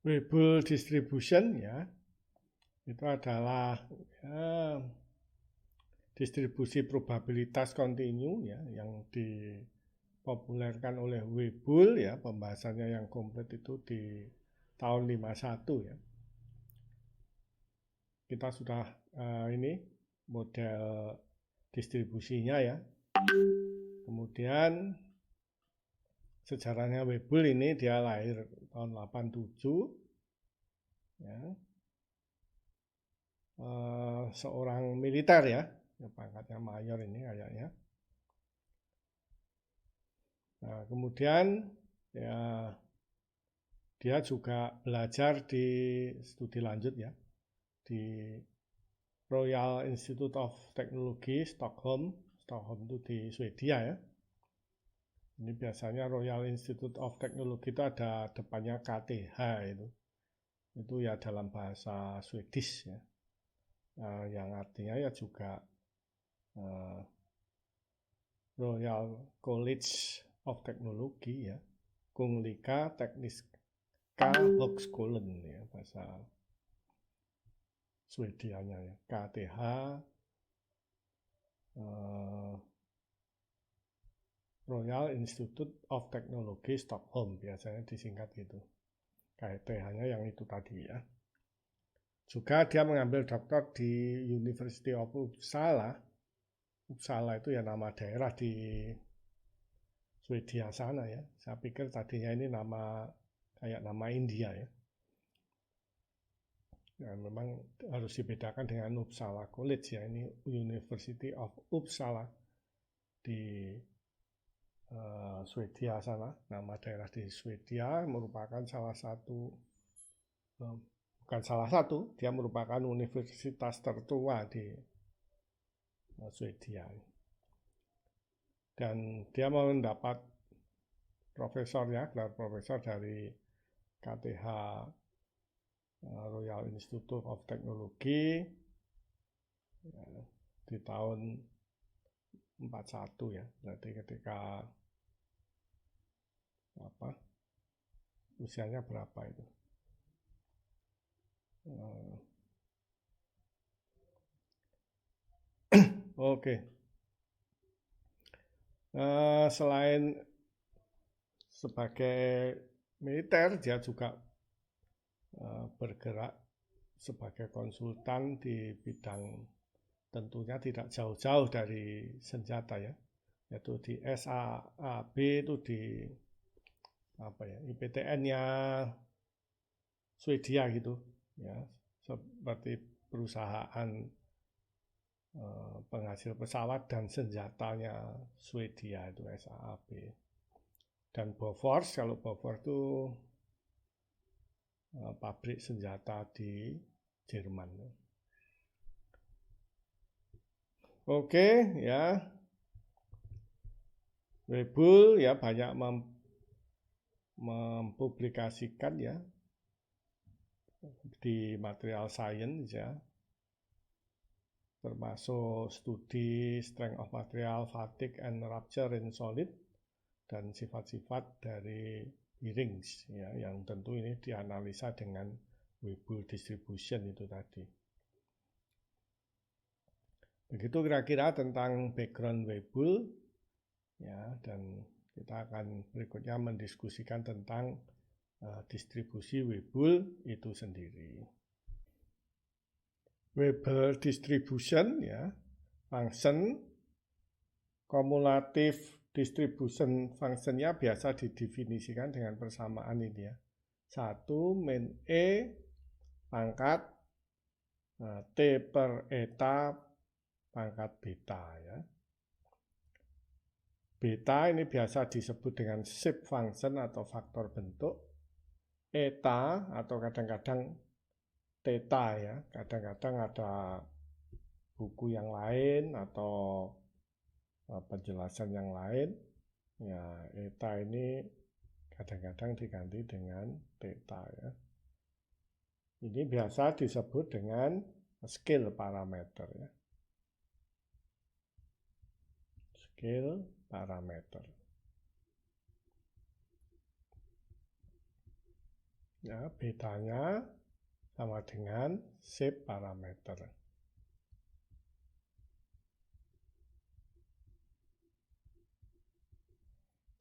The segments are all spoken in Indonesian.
Weibull distribution ya, itu adalah distribusi probabilitas kontinu ya, yang dipopulerkan oleh Weibull ya, pembahasannya yang komplit itu di tahun 51 ya. Kita sudah ini model distribusinya ya. Kemudian sejarahnya Weibull ini dia lahir tahun 87 ya. Seorang militer ya, pangkatnya mayor ini kayaknya. Nah, kemudian ya dia juga belajar di studi lanjut ya di Royal Institute of Technology Stockholm. Stockholm itu di Swedia ya. Ini biasanya Royal Institute of Technology itu ada depannya KTH itu. Itu ya dalam bahasa Swedish ya. Yang artinya ya juga Royal College of Technology ya. Kungliga Tekniska Högskolan ya bahasa Swedianya ya. KTH Royal Institute of Technology Stockholm biasanya disingkat gitu. KTH-nya yang itu tadi ya. Juga dia mengambil doktor di University of Uppsala. Uppsala itu ya nama daerah di Swedia sana ya. Saya pikir tadinya ini kayak nama India ya. Ya memang harus dibedakan dengan Uppsala College ya. Ini University of Uppsala di Swedia sana. Nama daerah di Swedia merupakan dia merupakan universitas tertua di Swedia. Dan dia mendapat gelar profesor dari KTH Royal Institute of Technology ya, di tahun 41 ya. Berarti ketika usianya berapa itu? Oke. Selain sebagai militer, dia juga bergerak sebagai konsultan di bidang tentunya tidak jauh-jauh dari senjata ya, yaitu di SAAB itu di IPTN-nya Swedia gitu ya, seperti perusahaan penghasil pesawat dan senjatanya Swedia itu SAAB. Dan Bofors, kalau Bofors itu pabrik senjata di Jerman. Oke ya, Weibull ya banyak mempublikasikan ya di material science ya, termasuk studi strength of material, fatigue and rupture in solid, dan sifat-sifat dari bearings ya, yang tentu ini dianalisa dengan Weibull distribution itu tadi. Begitu kira-kira tentang background Weibull ya, dan kita akan berikutnya mendiskusikan tentang distribusi Weibull itu sendiri. Weibull distribution ya, function cumulative distribution functionnya biasa didefinisikan dengan persamaan ini ya. 1 min E pangkat T per eta pangkat beta ya. Beta ini biasa disebut dengan shape function atau faktor bentuk. Eta atau kadang-kadang theta ya. Kadang-kadang ada buku yang lain atau penjelasan yang lain. Ya, eta ini kadang-kadang diganti dengan theta ya. Ini biasa disebut dengan scale parameter ya. Scale parameter. Ya, betanya sama dengan shape parameter.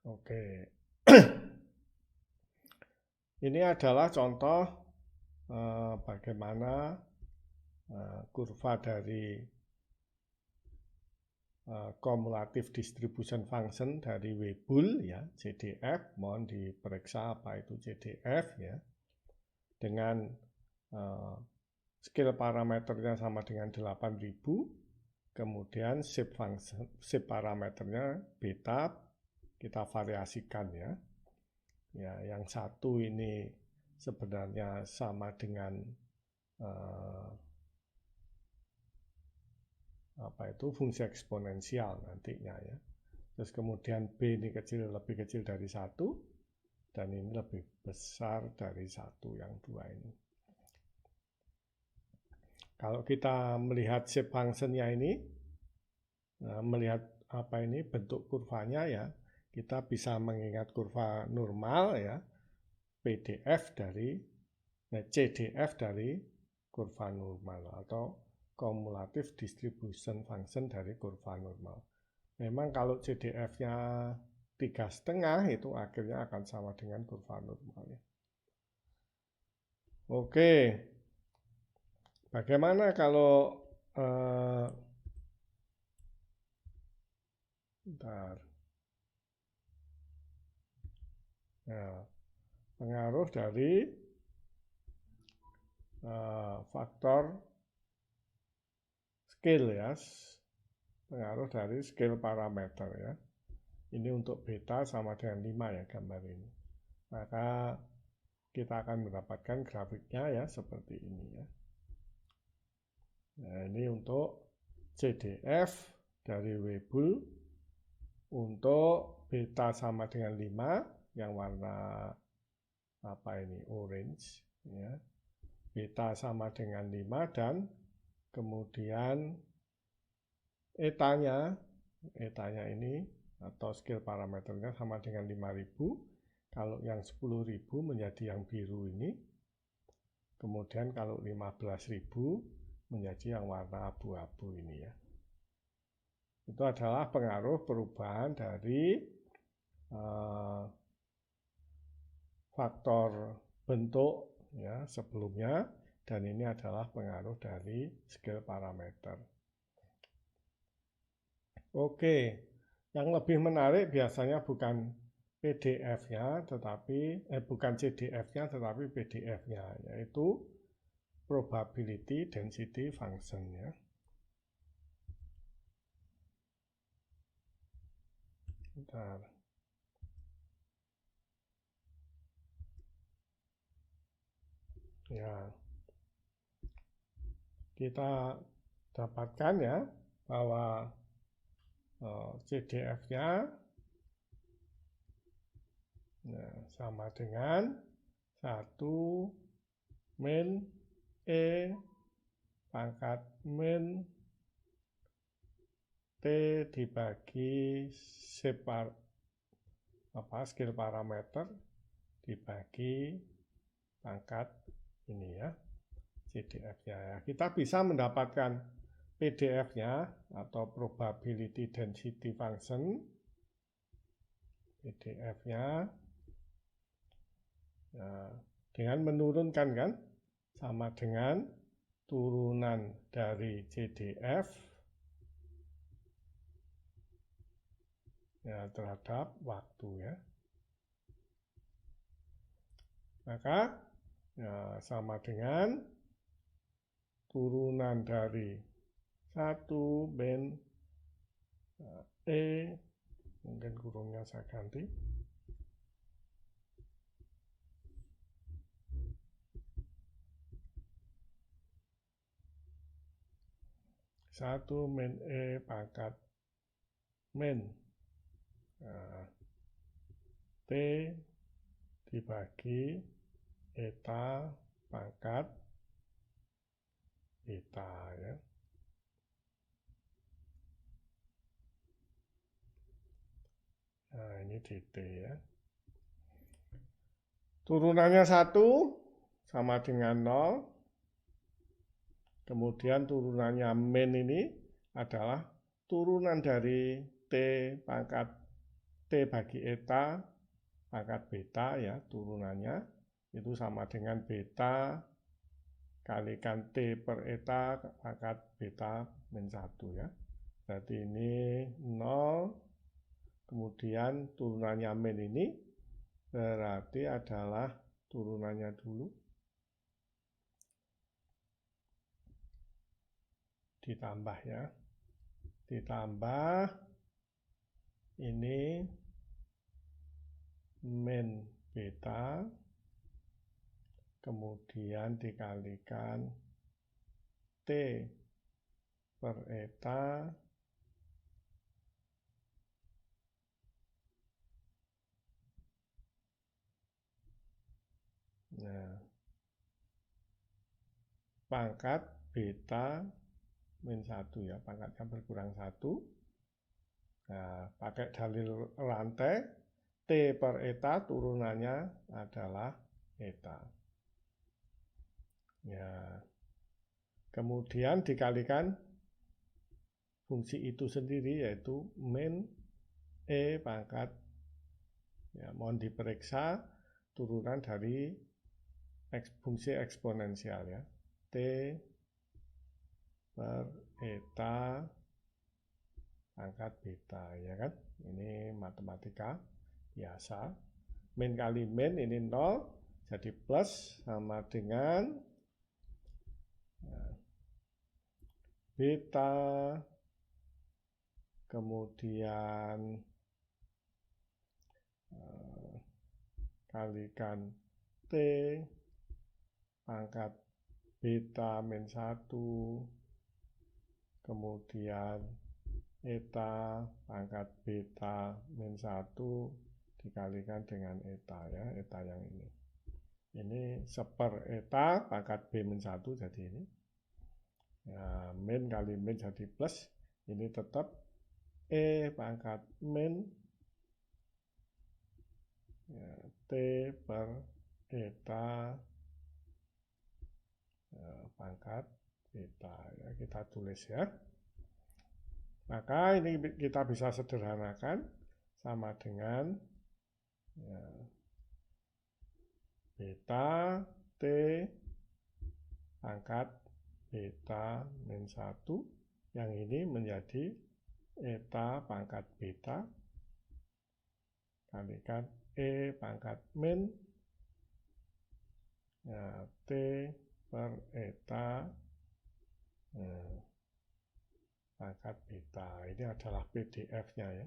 Oke. Ini adalah contoh bagaimana kurva dari cumulative distribution function dari Weibull ya, CDF, mohon diperiksa apa itu CDF ya, dengan scale parameternya sama dengan 8000, kemudian shape parameternya beta kita variasikan ya. Ya, yang satu ini sebenarnya sama dengan fungsi eksponensial nantinya ya. Terus kemudian B ini lebih kecil dari 1, dan ini lebih besar dari 1, yang 2 ini. Kalau kita melihat shape function-nya ini, melihat bentuk kurvanya ya, kita bisa mengingat kurva normal ya, CDF dari kurva normal atau cumulative distribution function dari kurva normal. Memang kalau CDF-nya 3,5 itu akhirnya akan sama dengan kurva normal ya. Oke, bagaimana kalau pengaruh dari faktor scale ya, pengaruh dari scale parameter ya. Ini untuk beta sama dengan 5 ya gambar ini. Maka kita akan mendapatkan grafiknya ya seperti ini ya. Nah, ini untuk CDF dari Weibull untuk beta sama dengan 5 yang warna orange ya. Beta sama dengan 5 dan kemudian etanya ini atau scale parameternya sama dengan 5000. Kalau yang 10.000 menjadi yang biru ini. Kemudian kalau 15.000 menjadi yang warna abu-abu ini ya. Itu adalah pengaruh perubahan dari faktor bentuk ya sebelumnya, dan ini adalah pengaruh dari scale parameter. Oke, yang lebih menarik biasanya bukan PDF-nya, tetapi bukan CDF-nya, tetapi PDF-nya, yaitu probability density function ya. Bentar. Ya, kita dapatkan ya bahwa CDF-nya sama dengan 1 min E pangkat min T dibagi scale parameter dibagi pangkat ini ya, CDF-nya ya. Kita bisa mendapatkan PDF-nya atau probability density function, PDF-nya dengan menurunkan kan, sama dengan turunan dari CDF ya terhadap waktu ya. Maka ya, sama dengan turunan dari 1 min E, mungkin kurungnya saya ganti, min E pangkat min T dibagi eta pangkat beta ya. Nah, ini dt ya. Turunannya 1, sama dengan 0. Kemudian turunannya min ini adalah turunan dari T pangkat T bagi eta pangkat beta ya, turunannya itu sama dengan beta kalikan T per eta pangkat beta min 1 ya. Berarti ini 0, kemudian turunannya min ini berarti adalah turunannya dulu ditambah ya, ditambah ini min beta kemudian dikalikan T per eta pangkat beta min 1 ya, pangkatnya berkurang 1. Nah, pakai dalil rantai T per eta turunannya adalah eta. Ya. Kemudian dikalikan fungsi itu sendiri yaitu min E pangkat, ya, mohon diperiksa turunan dari fungsi eksponensial ya, T per eta pangkat beta ya kan, ini matematika biasa. Min kali min ini 0 jadi plus sama dengan beta kemudian kalikan T pangkat beta min 1 kemudian eta pangkat beta min 1 dikalikan dengan eta ya, eta yang ini. Ini seper eta pangkat B min 1 jadi ini. Ya, min kali min jadi plus, ini tetap E pangkat min ya, T per eta ya, pangkat beta ya, kita tulis ya. Maka ini kita bisa sederhanakan sama dengan ya, beta T pangkat beta min 1 yang ini menjadi eta pangkat beta kalikan E pangkat min ya, T per eta pangkat beta. Ini adalah PDF-nya ya.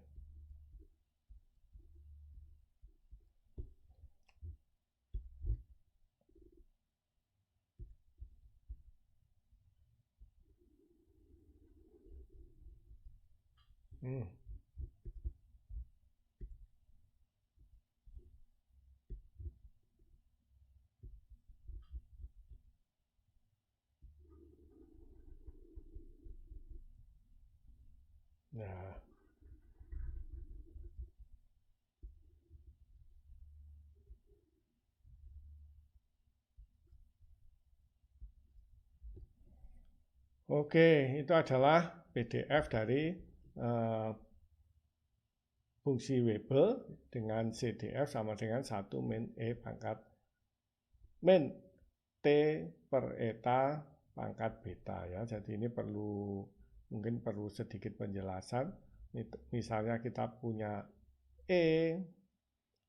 Nah, oke, itu adalah PDF dari fungsi Weibull dengan CDF sama dengan 1 min E pangkat min T per eta pangkat beta ya. Jadi ini mungkin perlu sedikit penjelasan. Misalnya kita punya E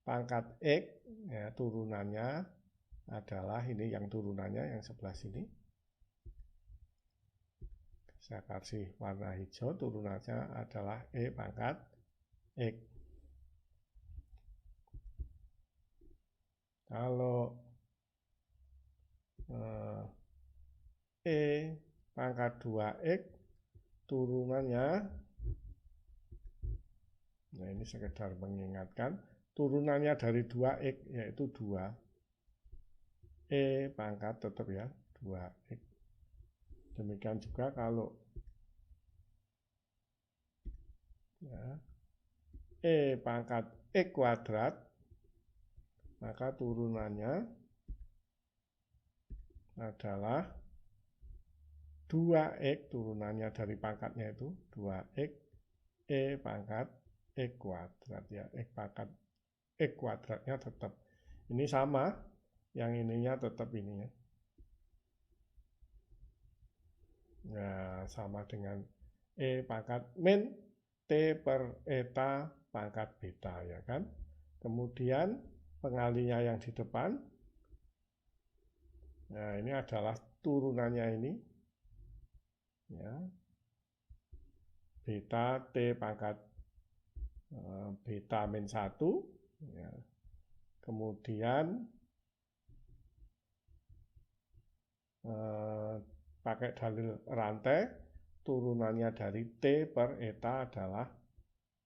pangkat X ya, turunannya adalah ini, yang turunannya yang sebelah sini. Saya kasih warna hijau, turunannya adalah E pangkat X. Kalau E pangkat 2X turunannya, nah ini sekedar mengingatkan, turunannya dari 2X yaitu 2. E pangkat tetap ya, 2X. Demikian juga kalau ya, E pangkat X kuadrat, maka turunannya adalah 2x, turunannya dari pangkatnya itu 2x E pangkat X kuadrat ya. X pangkat X kuadratnya tetap ini sama, yang ininya tetap ini ya. Nah, sama dengan E pangkat min T per eta pangkat beta ya kan. Kemudian pengalinya yang di depan, nah ini adalah turunannya ini ya, beta T pangkat beta min 1 ya. Kemudian pakai dalil rantai, turunannya dari T per eta adalah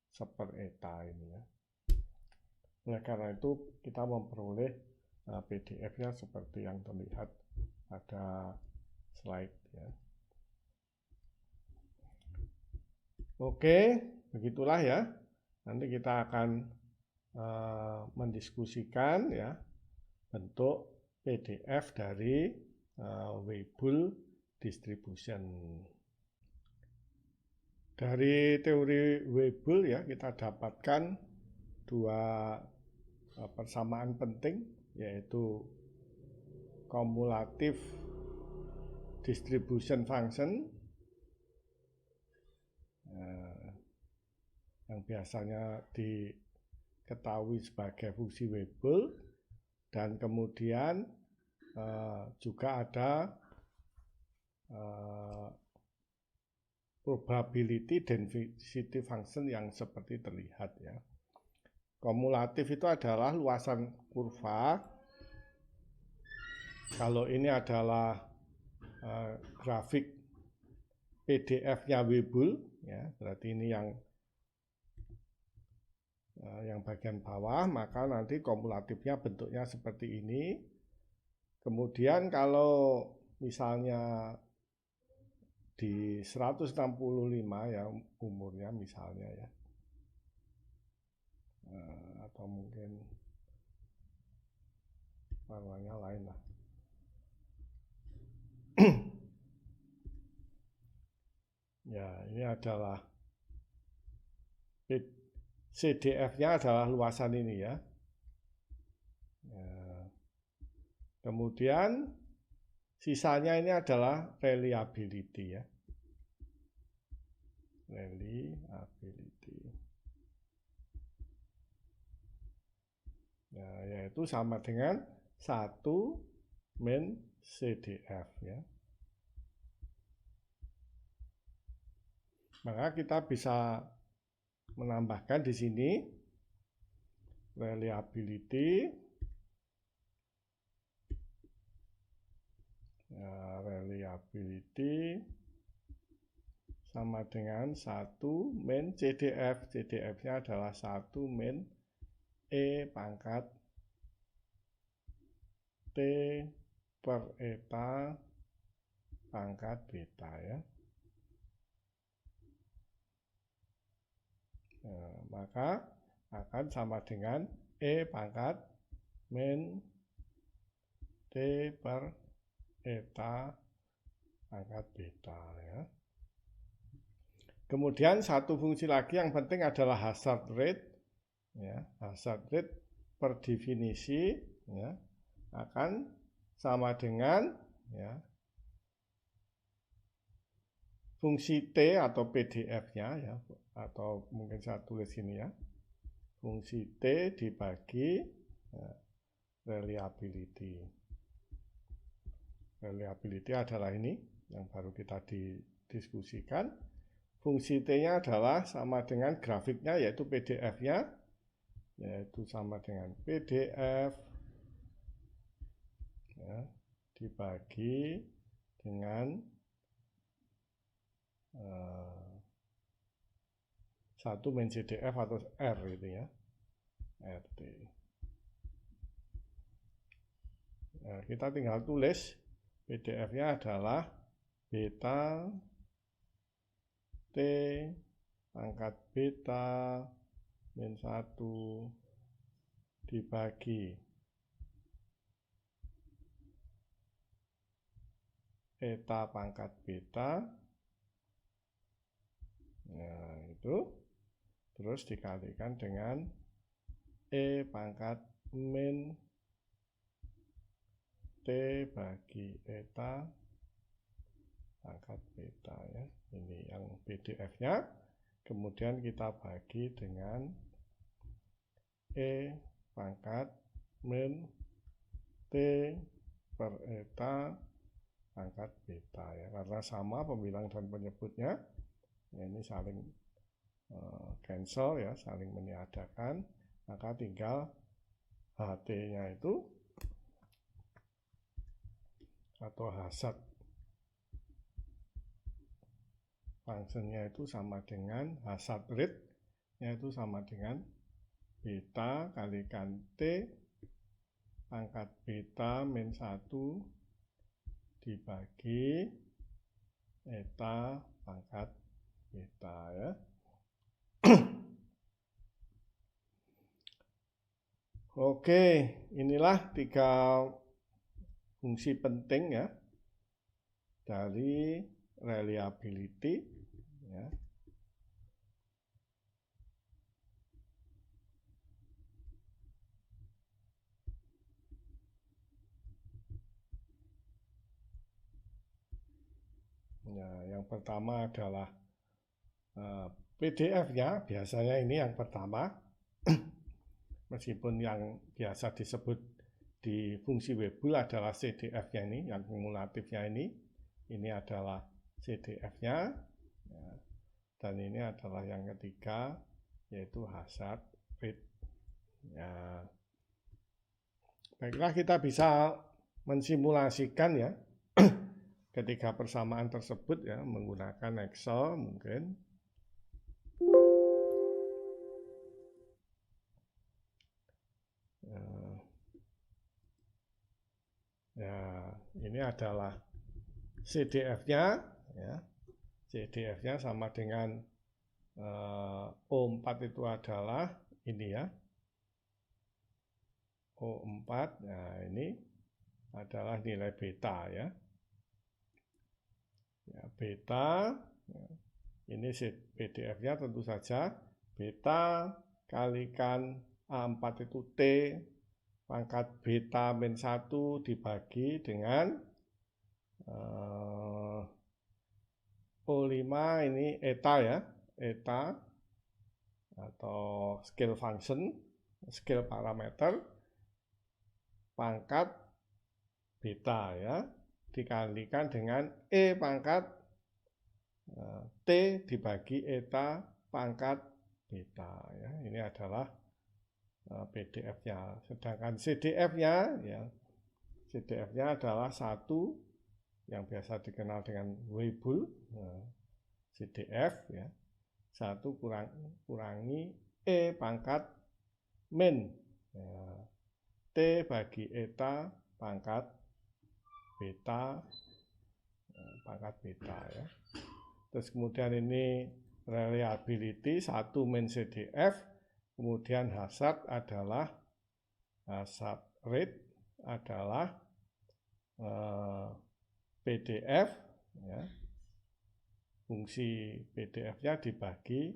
seper eta ini ya. Oleh karena itu kita memperoleh PDF-nya seperti yang terlihat pada slide ya. Oke, begitulah ya. Nanti kita akan mendiskusikan ya bentuk PDF dari Weibull distribution. Dari teori Weibull ya kita dapatkan dua persamaan penting, yaitu cumulative distribution function yang biasanya diketahui sebagai fungsi Weibull, dan kemudian juga ada probability density function yang seperti terlihat ya. Kumulatif itu adalah luasan kurva. Kalau ini adalah grafik PDF-nya Weibull ya, berarti ini yang bagian bawah, maka nanti kumulatifnya bentuknya seperti ini. Kemudian kalau misalnya di 165 ya umurnya misalnya ya, atau mungkin warnanya lain lah. Ya, ini adalah CDF-nya adalah luasan ini ya. Kemudian sisanya ini adalah reliability ya. Reliability. Ya, yaitu sama dengan 1 min CDF ya. Maka kita bisa menambahkan di sini reliability sama dengan 1 min CDF. CDF-nya adalah 1 min E pangkat T per eta pangkat beta ya. Nah, maka akan sama dengan E pangkat min T per eta pangkat beta ya. Kemudian satu fungsi lagi yang penting adalah hazard rate ya. Hazard rate per definisi ya akan sama dengan ya fungsi T atau PDF-nya ya, atau mungkin saya tulis ini ya, fungsi T dibagi ya, reliability. Reliability adalah ini yang baru kita didiskusikan. Fungsi T-nya adalah sama dengan grafiknya, yaitu PDF-nya, yaitu sama dengan PDF ya, dibagi dengan 1 min CDF atau R gitu ya, RT. Nah, kita tinggal tulis PDF-nya adalah beta T pangkat beta min 1 dibagi eta pangkat beta. Nah, itu terus dikalikan dengan E pangkat min T bagi eta pangkat beta ya. Ini yang PDF-nya. Kemudian kita bagi dengan E pangkat min T per eta pangkat beta ya. Karena sama pembilang dan penyebutnya. Ya, ini saling cancel ya, saling meniadakan, maka tinggal HT-nya itu atau hazard fungsinya itu sama dengan hazard rate nya itu sama dengan beta kalikan T pangkat beta min 1 dibagi eta pangkat beta ya. Oke, inilah 3 fungsi penting ya dari reliability ya. Ya, yang pertama adalah PDF-nya, biasanya ini yang pertama, meskipun yang biasa disebut di fungsi Weibull adalah CDF-nya ini, yang kumulatifnya ini adalah CDF-nya, ya, dan ini adalah yang ketiga, yaitu hazard rate. Ya. Baiklah, kita bisa mensimulasikan ya ketiga persamaan tersebut ya menggunakan Excel mungkin. Ya, ini adalah CDF-nya ya. CDF-nya sama dengan O4 itu adalah ini ya. O4, nah ini adalah nilai beta ya. Ya, beta, ya. Ini PDF-nya tentu saja beta kalikan A4 itu T pangkat beta min 1 dibagi dengan O5 ini eta ya, eta atau scale function, scale parameter pangkat beta ya, dikalikan dengan E pangkat T dibagi eta pangkat beta ya. Ini adalah PDF-nya. Sedangkan CDF-nya ya, CDF-nya adalah 1 yang biasa dikenal dengan Weibull CDF ya. 1 kurangi E pangkat min ya, T bagi eta pangkat beta pangkat beta ya. Terus kemudian ini reliability 1 min CDF, kemudian hazard adalah hazard rate adalah PDF ya. Fungsi PDF-nya dibagi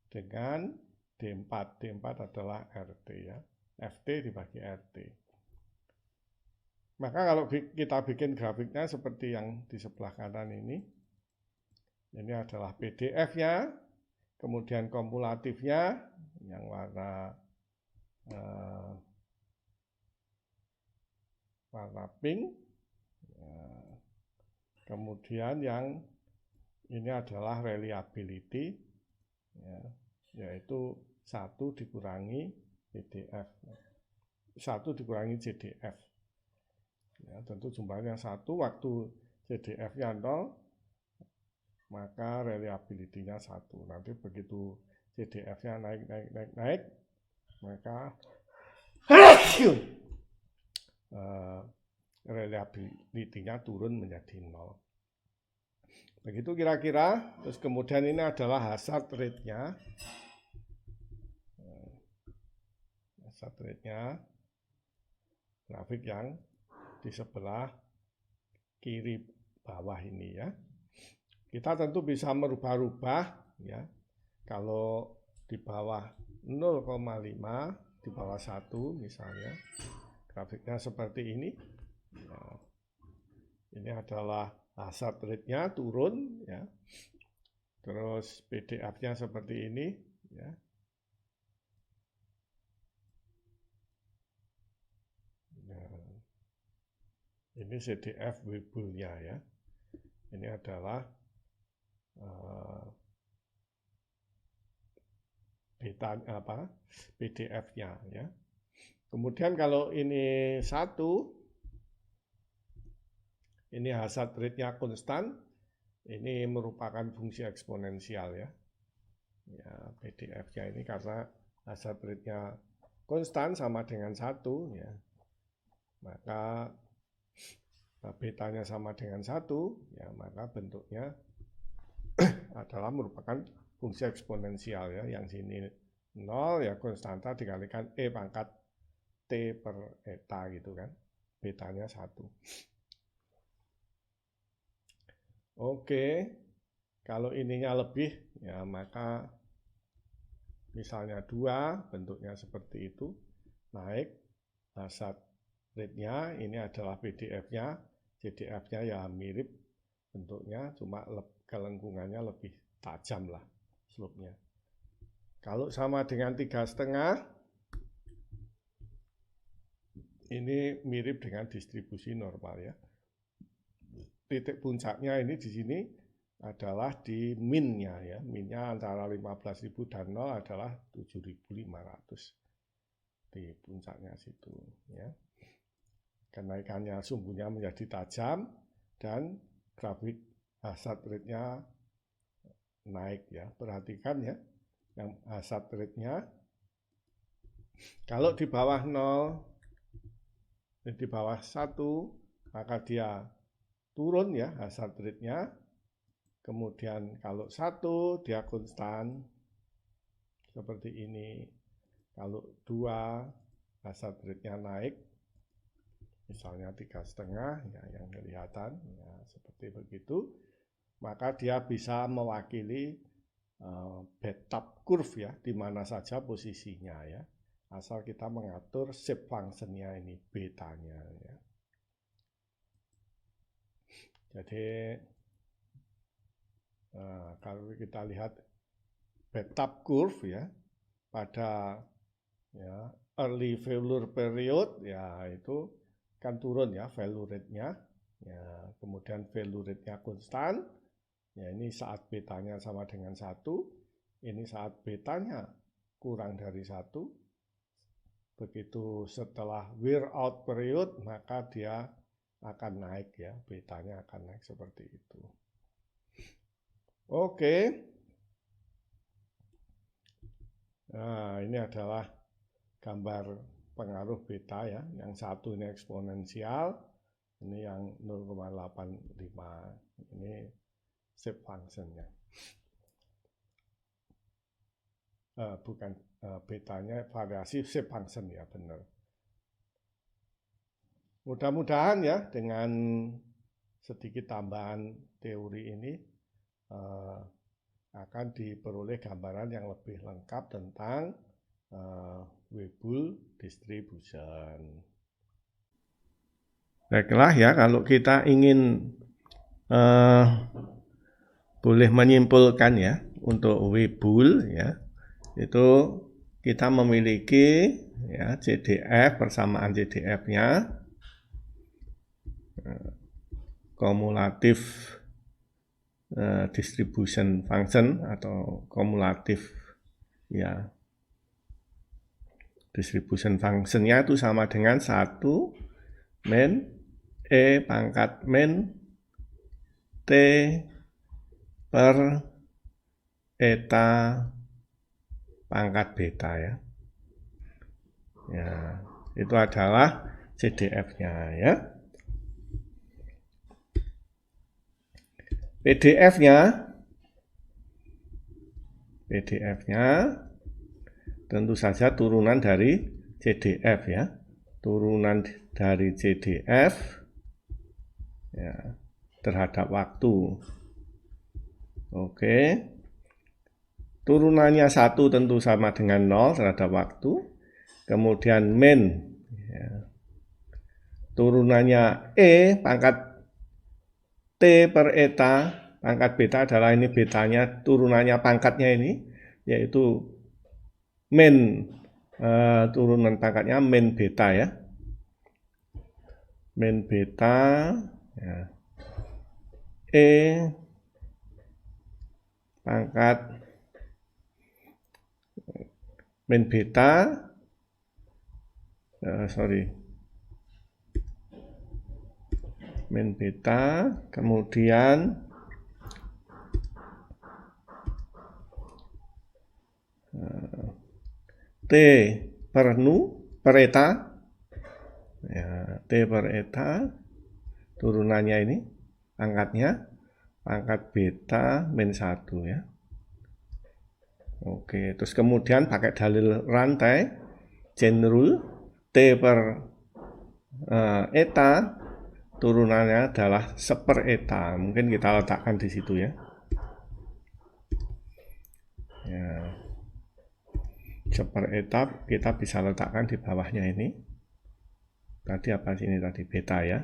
dengan D4. D4 adalah RT ya. FT dibagi RT. Maka kalau kita bikin grafiknya seperti yang di sebelah kanan ini adalah PDF-nya, kemudian kumulatifnya yang warna pink, kemudian yang ini adalah reliability, ya, yaitu 1 dikurangi PDF, 1 dikurangi CDF. Ya, tentu jumlahnya 1, waktu CDF-nya 0, maka reliability-nya 1. Nanti begitu CDF-nya naik, maka reliability-nya turun menjadi 0. Begitu kira-kira. Terus kemudian ini adalah hazard rate-nya. Hazard rate-nya, grafik yang di sebelah kiri bawah ini ya. Kita tentu bisa merubah-rubah ya. Kalau di bawah 0,5, di bawah 1 misalnya, grafiknya seperti ini. Nah, ini adalah hazard rate-nya turun ya. Terus PDF-nya seperti ini ya. Nah, ini CDF Weibull-nya ya. Ini adalah PDF-nya ya. Kemudian kalau ini 1, ini hazard rate-nya konstan, ini merupakan fungsi eksponensial ya. Ya, PDF-nya ini karena hazard rate-nya konstan sama dengan 1 ya. Maka betanya sama dengan 1 ya, maka bentuknya adalah merupakan fungsi eksponensial ya. Yang sini 0 ya konstanta dikalikan E pangkat T per eta gitu kan. Betanya 1. Oke, kalau ininya lebih ya maka misalnya 2 bentuknya seperti itu, naik hazard rate-nya, ini adalah PDF-nya, CDF-nya ya mirip bentuknya, cuma kelengkungannya lebih tajam lah slope-nya. Kalau sama dengan 3,5, ini mirip dengan distribusi normal ya. Titik puncaknya ini di sini adalah di min-nya ya. Min-nya antara 15.000 dan 0 adalah 7.500 di puncaknya situ ya. Kenaikannya sumbunya menjadi tajam dan grafik hazard rate-nya naik ya. Perhatikan ya, yang hazard rate-nya kalau di bawah 0, di bawah 1, maka dia turun ya hazard rate-nya. Kemudian kalau 1 dia konstan seperti ini. Kalau 2 hazard rate-nya naik, misalnya 3,5 ya yang kelihatan ya seperti begitu, maka dia bisa mewakili bathtub curve ya, di mana saja posisinya ya. Asal kita mengatur shape function-nya ini, betanya ya. Jadi kalau kita lihat bathtub curve ya pada ya early failure period ya itu kan turun ya value rate-nya ya, kemudian value rate-nya konstan ya, ini saat betanya sama dengan 1, ini saat betanya kurang dari 1. Begitu setelah wear out period maka dia akan naik ya, betanya akan naik seperti itu. Oke. Nah, ini adalah gambar pengaruh beta ya. Yang satu ini eksponensial, ini yang 0,85. Ini shape function-nya. Bukan betanya variasi shape function ya, benar. Mudah-mudahan ya dengan sedikit tambahan teori ini akan diperoleh gambaran yang lebih lengkap tentang Weibull distribution. Baiklah ya, kalau kita ingin boleh menyimpulkan ya untuk Weibull ya, itu kita memiliki ya CDF persamaan CDF-nya kumulatif distribution function atau kumulatif ya distribution function-nya itu sama dengan 1 min E pangkat min T per eta pangkat beta ya. Ya, itu adalah CDF-nya ya. PDF-nya tentu saja turunan dari CDF ya. Turunan dari CDF ya. terhadap waktu. Oke. Turunannya 1 tentu sama dengan 0 terhadap waktu. Kemudian min. Ya. Turunannya E pangkat T per eta. Pangkat beta adalah ini betanya, turunannya pangkatnya ini, yaitu min. Turunan pangkatnya min beta ya. Min beta. Ya. E pangkat min beta, min beta, kemudian T per nu per eta, ya, T per eta, turunannya ini, pangkatnya, pangkat beta min 1 ya. Oke, terus kemudian pakai dalil rantai, chain rule, T per eta, turunannya adalah seper eta. Mungkin kita letakkan di situ ya. Ya. Seper eta kita bisa letakkan di bawahnya ini. Tadi apa sih ini tadi? Beta ya.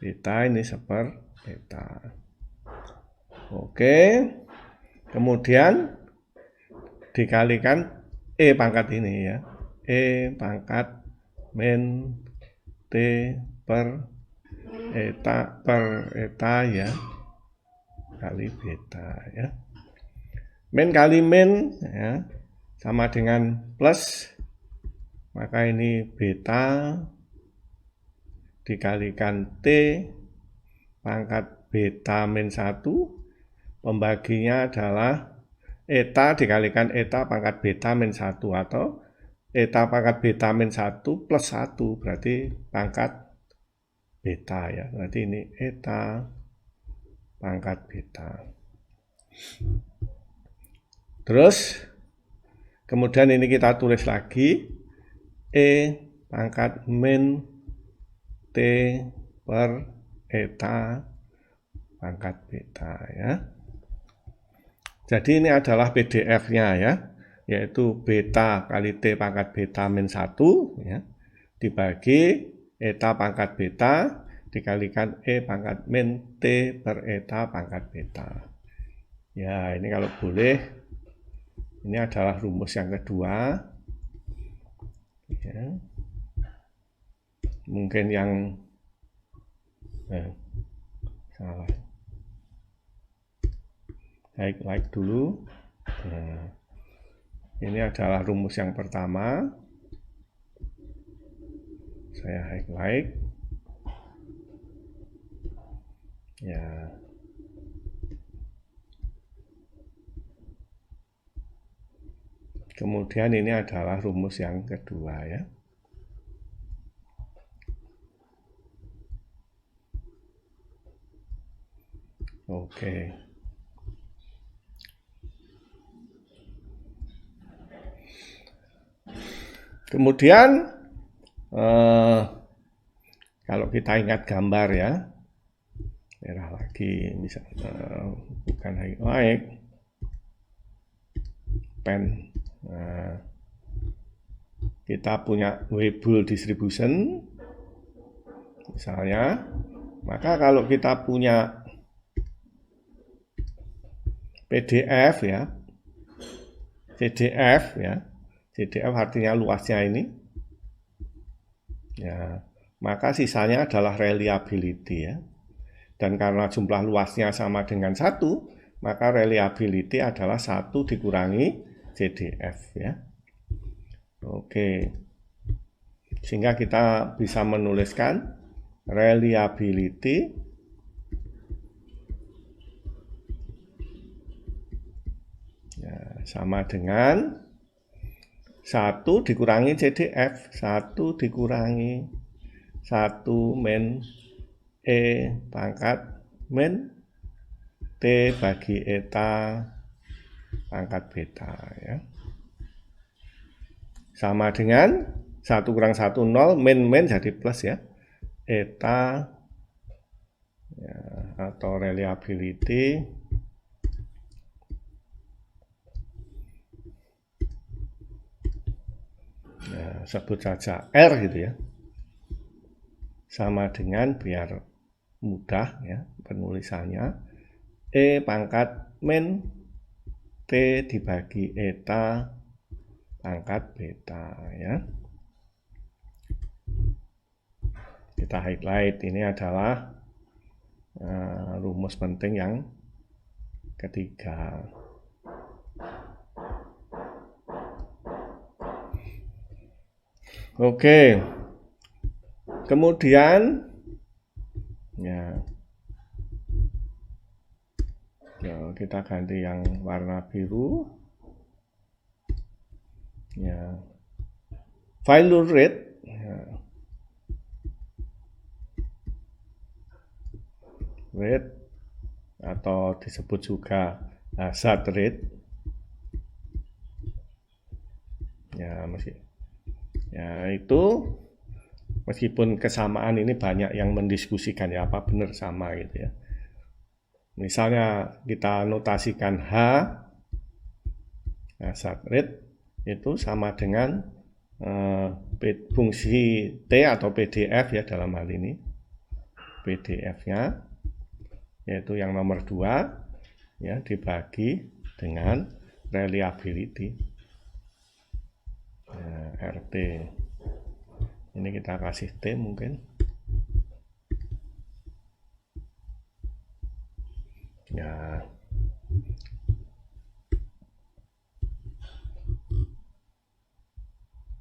Beta ini seper eta. Oke. Kemudian dikalikan E pangkat ini ya. E pangkat min T per eta ya. Kali beta ya. Min kali min ya. Sama dengan plus, maka ini beta dikalikan T pangkat beta min 1, pembaginya adalah eta dikalikan eta pangkat beta min 1, atau eta pangkat beta min 1 plus 1, berarti pangkat beta ya, berarti ini eta pangkat beta. Terus kemudian ini kita tulis lagi, E pangkat min T per eta pangkat beta ya. Jadi ini adalah PDF-nya ya, yaitu beta kali T pangkat beta min 1 ya, dibagi eta pangkat beta dikalikan E pangkat min T per eta pangkat beta. Ya, ini kalau boleh, ini adalah rumus yang kedua. Ya. Mungkin yang salah. Highlight dulu. Nah, ini adalah rumus yang pertama. Saya highlight. Ya. Kemudian ini adalah rumus yang kedua ya. Oke. Kemudian kalau kita ingat gambar ya, merah lagi, bisa bukan highlight, pen. Nah, kita punya Weibull distribution misalnya, maka kalau kita punya PDF ya, CDF ya, CDF artinya luasnya ini ya, maka sisanya adalah reliability ya, dan karena jumlah luasnya sama dengan 1, maka reliability adalah 1 dikurangi CDF ya. Oke. Sehingga kita bisa menuliskan reliability ya, sama dengan 1 dikurangi CDF, 1 dikurangi 1 min E pangkat min T bagi eta pangkat beta ya. Sama dengan 1 kurang 1 0, min jadi plus ya. Eta ya, atau reliability. Ya, sebut saja R gitu ya. Sama dengan, biar mudah ya penulisannya, E pangkat min T dibagi eta pangkat beta ya. Kita highlight, ini adalah rumus penting yang ketiga. Oke. Kemudian ya, kita ganti yang warna biru. Ya. Failure rate ya. Rate atau disebut juga hazard rate. Ya, itu meskipun kesamaan ini banyak yang mendiskusikan ya apa benar sama gitu ya. Misalnya kita notasikan hazard rate itu sama dengan fungsi T atau PDF ya dalam hal ini. PDF-nya yaitu yang nomor 2 ya dibagi dengan reliability. RT. Ini kita kasih T mungkin. Ya.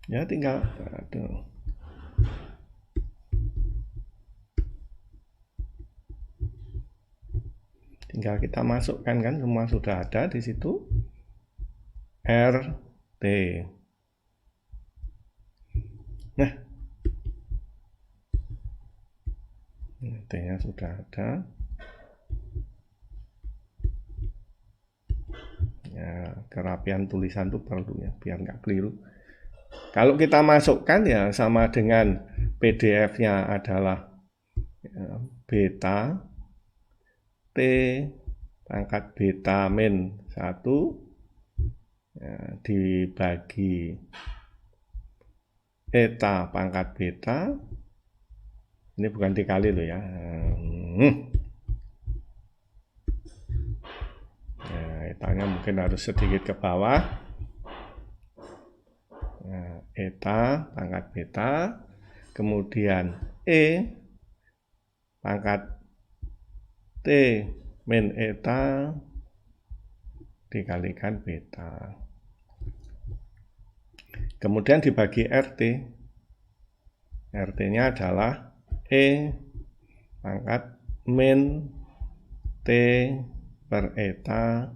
Ya tinggal tinggal kita masukkan kan, semua sudah ada di situ. RT. Nah, T-nya sudah ada. Ya, kerapian tulisan itu perlu ya, biar nggak keliru. Kalau kita masukkan ya sama dengan PDF-nya adalah beta T pangkat beta min 1 ya, dibagi eta pangkat beta. Ini bukan dikali loh ya. Nah, etanya mungkin harus sedikit ke bawah. Nah, eta pangkat beta, kemudian E pangkat T min eta dikalikan beta. Kemudian dibagi RT. RT-nya adalah E pangkat min T per eta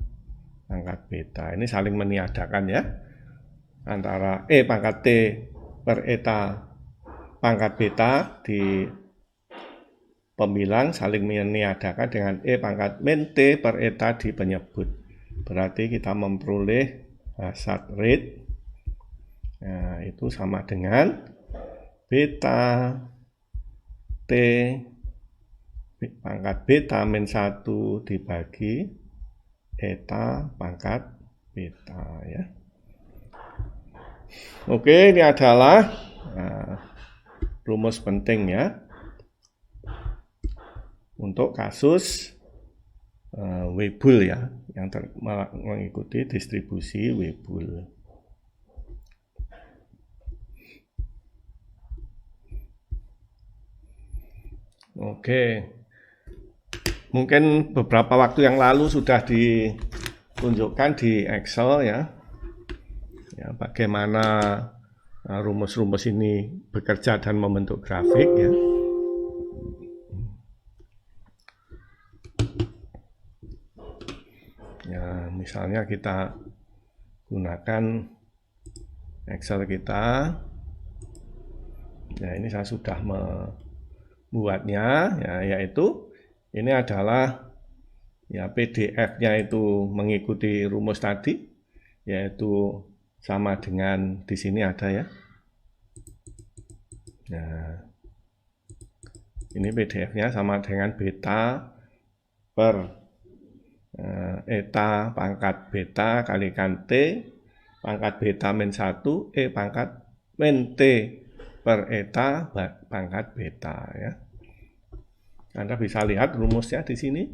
pangkat beta. Ini saling meniadakan ya. Antara E pangkat T per eta pangkat beta di pembilang saling meniadakan dengan E pangkat min T per eta di penyebut. Berarti kita memperoleh hazard rate. Nah, itu sama dengan beta T pangkat beta min 1 dibagi eta pangkat beta ya. Oke, ini adalah rumus penting ya untuk kasus Weibull ya, yang mengikuti distribusi Weibull. Oke, mungkin beberapa waktu yang lalu sudah ditunjukkan di Excel ya, bagaimana rumus-rumus ini bekerja dan membentuk grafik ya. Ya, misalnya kita gunakan Excel kita. Ya, ini saya sudah membuatnya ya, yaitu ini adalah ya PDF-nya itu mengikuti rumus tadi, yaitu sama dengan di sini ada ya. Nah, Ini PDF-nya sama dengan beta per eta pangkat beta kalikan T pangkat beta min 1 pangkat min T per eta pangkat beta ya. Anda bisa lihat rumusnya di sini.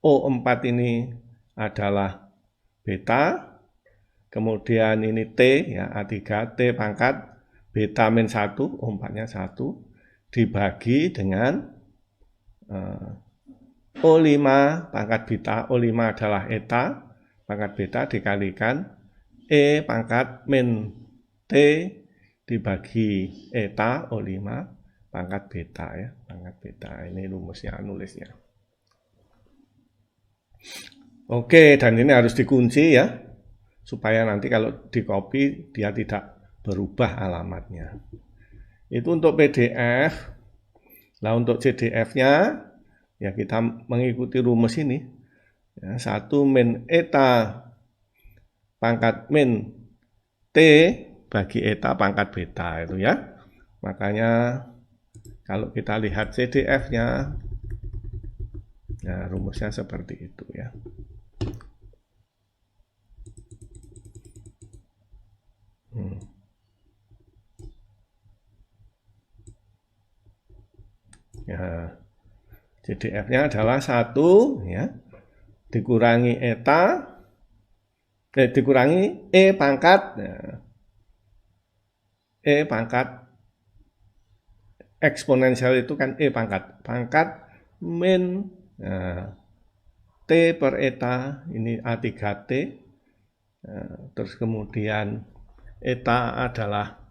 O4 ini adalah beta, kemudian ini T ya, A3 T pangkat beta min 1, O4-nya 1 dibagi dengan O5 pangkat beta, O5 adalah eta pangkat beta dikalikan pangkat min T dibagi eta O5 pangkat beta ya, pangkat beta. Ini rumusnya, nulisnya. Oke, dan ini harus dikunci ya, supaya nanti kalau di copy dia tidak berubah alamatnya. Itu untuk PDF. Nah, untuk CDF-nya ya kita mengikuti rumus ini. Ya, 1 min eta pangkat min T bagi eta pangkat beta itu ya. Makanya kalau kita lihat CDF-nya, ya rumusnya seperti itu ya. Ya, CDF-nya adalah 1 ya dikurangi eta dikurangi pangkat ya, pangkat eksponensial itu kan pangkat min T per eta ini A3T terus kemudian eta adalah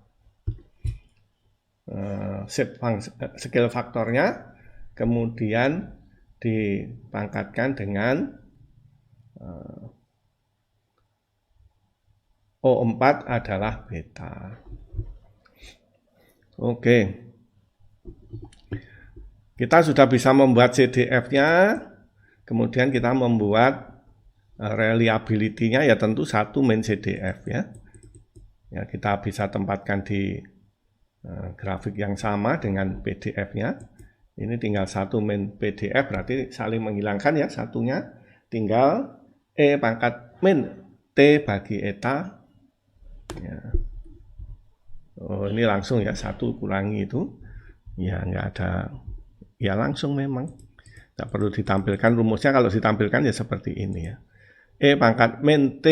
scale faktornya, kemudian dipangkatkan dengan O4 adalah beta. Oke. Kita sudah bisa membuat CDF-nya, kemudian kita membuat reliability-nya ya tentu 1 min CDF ya. Ya, kita bisa tempatkan di grafik yang sama dengan PDF-nya. Ini tinggal 1 min PDF, berarti saling menghilangkan ya, satunya tinggal pangkat min T bagi eta ya. Oh, ini langsung ya, 1 kurangi itu ya, nggak ada ya, langsung memang nggak perlu ditampilkan rumusnya. Kalau ditampilkan ya seperti ini ya, pangkat min T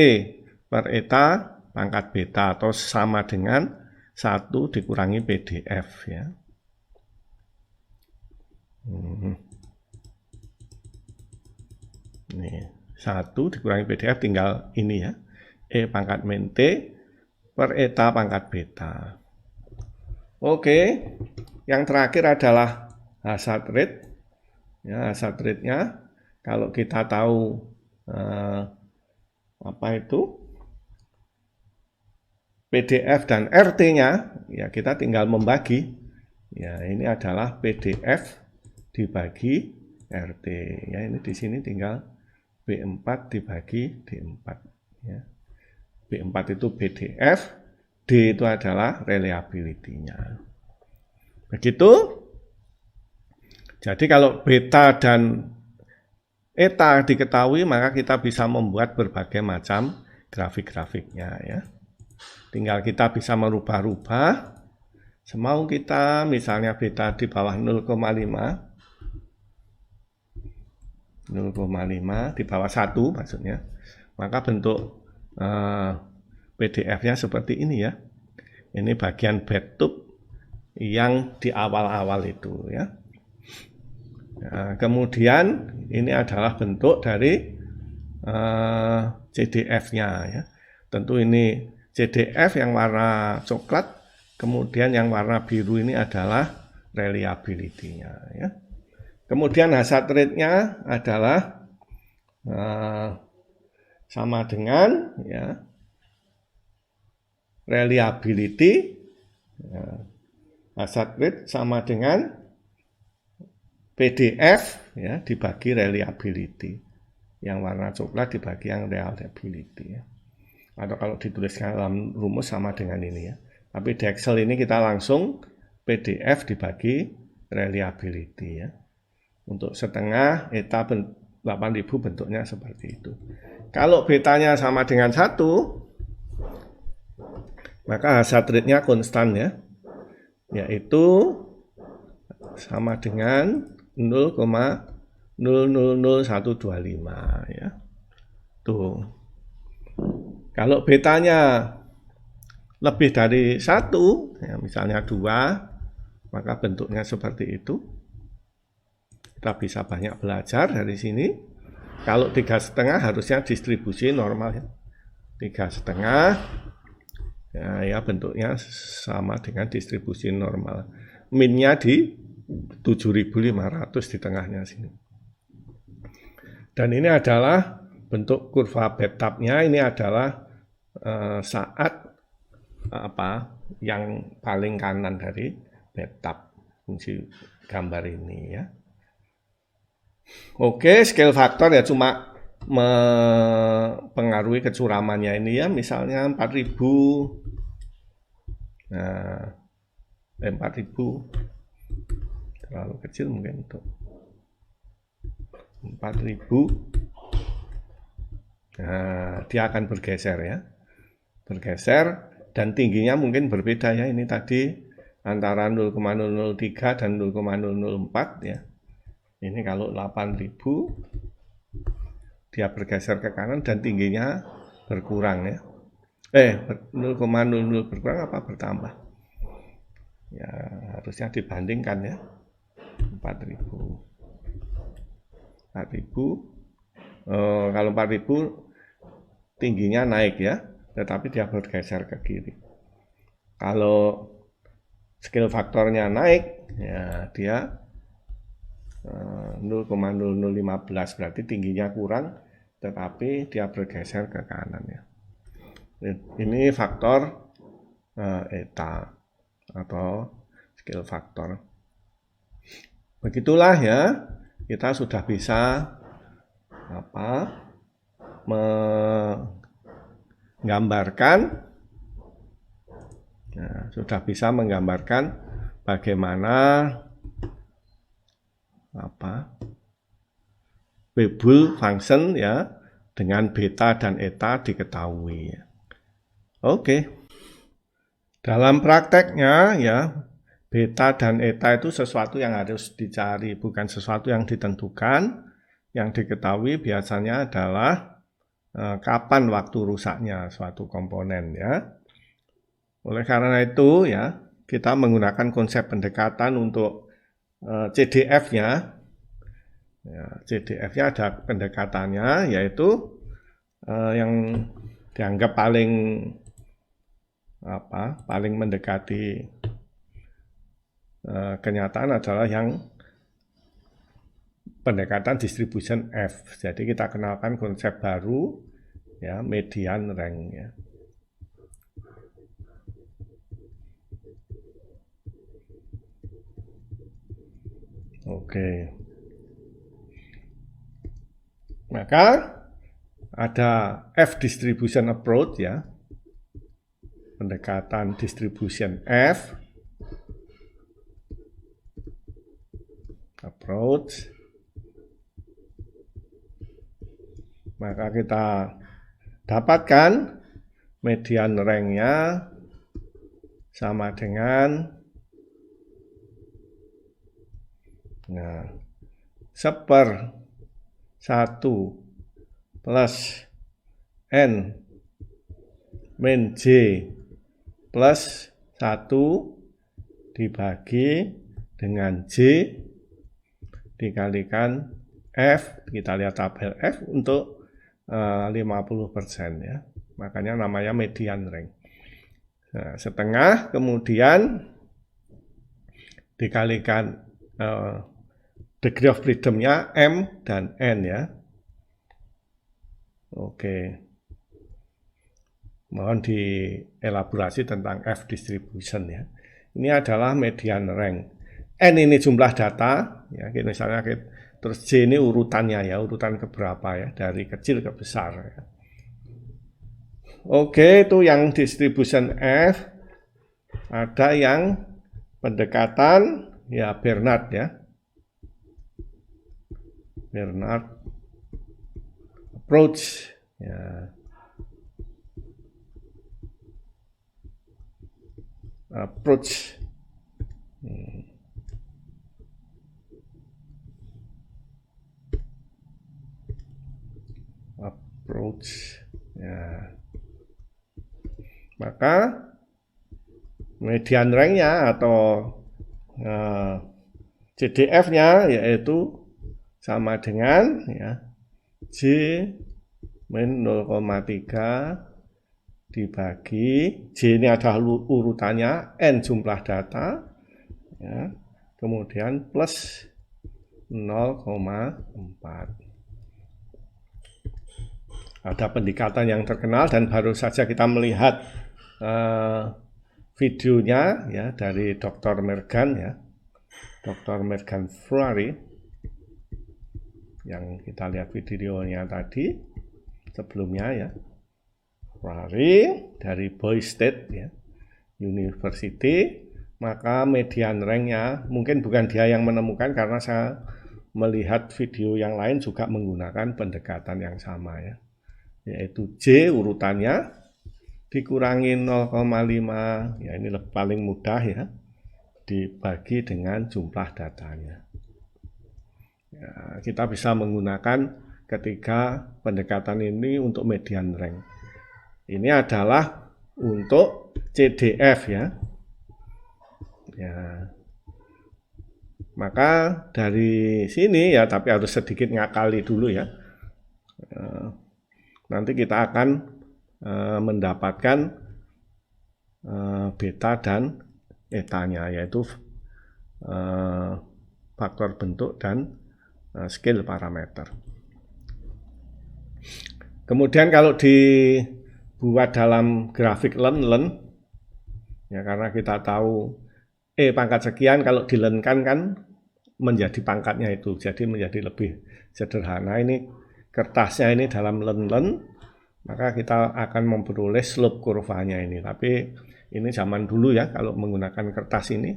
per eta pangkat beta atau sama dengan 1 dikurangi PDF ya. Nih, 1 dikurangi PDF tinggal ini ya, pangkat min T per eta pangkat beta. Oke, yang terakhir adalah hazard rate. Ya, hazard rate-nya kalau kita tahu apa itu PDF dan RT-nya, ya kita tinggal membagi. Ya, ini adalah PDF dibagi RT. Ya, ini di sini tinggal B4 dibagi D4. Ya. B4 itu PDF, D itu adalah reliability-nya. Begitu. Jadi kalau beta dan eta diketahui, maka kita bisa membuat berbagai macam grafik-grafiknya ya. Tinggal kita bisa merubah-rubah semau kita, misalnya beta di bawah 0,5 di bawah 1 maksudnya, maka bentuk PDF-nya seperti ini ya. Ini bagian bedtube yang di awal-awal itu ya. Nah, kemudian ini adalah bentuk dari CDF-nya ya. Tentu ini CDF yang warna coklat, kemudian yang warna biru ini adalah reliability-nya ya. Kemudian hazard rate-nya adalah sama dengan ya reliability ya. Hazard rate sama dengan PDF ya dibagi reliability. Yang warna coklat dibagi yang reliability ya. Atau kalau dituliskan dalam rumus sama dengan ini ya. Tapi di Excel ini kita langsung PDF dibagi reliability ya. Untuk setengah eta 8000 bentuknya seperti itu. Kalau betanya sama dengan 1, maka hazard rate-nya konstan ya, yaitu sama dengan 0,000125 ya. Tuh. Kalau betanya lebih dari 1, ya, misalnya 2, maka bentuknya seperti itu. Kita bisa banyak belajar dari sini. Kalau 3,5 harusnya distribusi normal ya. 3,5 ya bentuknya sama dengan distribusi normal. Minnya di 7.500 di tengahnya sini. Dan ini adalah bentuk kurva bathtub-nya. Ini adalah saat yang paling kanan dari bathtub fungsi gambar ini ya. Oke, scale factor ya cuma mempengaruhi kecuramannya ini ya, misalnya 4000. Nah, 4000 terlalu kecil mungkin untuk 4000. Nah, dia akan bergeser ya. Bergeser dan tingginya mungkin berbeda ya. Ini tadi antara 0,003 dan 0,004 ya. Ini kalau 8000 dia bergeser ke kanan dan tingginya berkurang ya. 0,00 berkurang apa bertambah? Ya, harusnya dibandingkan ya. 4000. Kalau 4000 tingginya naik ya, tetapi dia bergeser ke kiri. Kalau scale faktornya naik, ya dia 0,0015 berarti tingginya kurang, tetapi dia bergeser ke kanan ya. Ini faktor eta atau scale faktor. Begitulah ya, kita sudah bisa menggambarkan, bagaimana Weibull function ya dengan beta dan eta diketahui. Oke. Dalam prakteknya ya beta dan eta itu sesuatu yang harus dicari, bukan sesuatu yang ditentukan. Yang diketahui biasanya adalah kapan waktu rusaknya suatu komponen ya. Oleh karena itu ya kita menggunakan konsep pendekatan untuk CDF-nya. Ya, CDF-nya ada pendekatannya, yaitu yang dianggap paling mendekati kenyataan adalah yang pendekatan distribution F. Jadi kita kenalkan konsep baru ya, median rank ya. Oke. Maka ada F distribution approach ya. Pendekatan distribution F approach. Maka kita dapatkan median rank-nya sama dengan 1/1 plus N min J plus 1 dibagi dengan J dikalikan F, kita lihat tabel F untuk 50% ya. Makanya namanya median rank. Nah, setengah kemudian dikalikan degree of freedom-nya M dan N ya. Oke. Mohon dielaborasi tentang F distribution ya. Ini adalah median rank. N ini jumlah data ya, misalnya terus J ini urutannya ya, urutan keberapa ya, dari kecil ke besar ya. Oke, itu yang distribution F. Ada yang pendekatan ya Bernard ya. Bernard approach ya. Approach. Approach ya. Maka median rank-nya atau CDF-nya yaitu sama dengan ya J min 0,3 dibagi J ini adalah urutannya, N jumlah data ya, kemudian plus 0,4. Ada pendekatan yang terkenal dan baru saja kita melihat videonya ya dari Dr. Megan ya, Dr. Megan Frary yang kita lihat videonya tadi sebelumnya ya. Frary dari Boise State ya, University. Maka median rank-nya mungkin bukan dia yang menemukan karena saya melihat video yang lain juga menggunakan pendekatan yang sama ya, yaitu J urutannya dikurangi 0,5 ya, ini paling mudah ya, dibagi dengan jumlah datanya ya, kita bisa menggunakan ketiga pendekatan ini untuk median rank. Ini adalah untuk CDF ya. Ya. Maka dari sini ya, tapi harus sedikit ngakali dulu ya. Nanti kita akan mendapatkan beta dan etanya, yaitu faktor bentuk dan scale parameter. Kemudian kalau dibuat dalam grafik len ya, karena kita tahu pangkat sekian kalau dilenkan kan menjadi pangkatnya itu, jadi menjadi lebih sederhana. Ini kertasnya ini dalam len, maka kita akan memperoleh slope kurvanya ini. Tapi ini zaman dulu ya, kalau menggunakan kertas ini.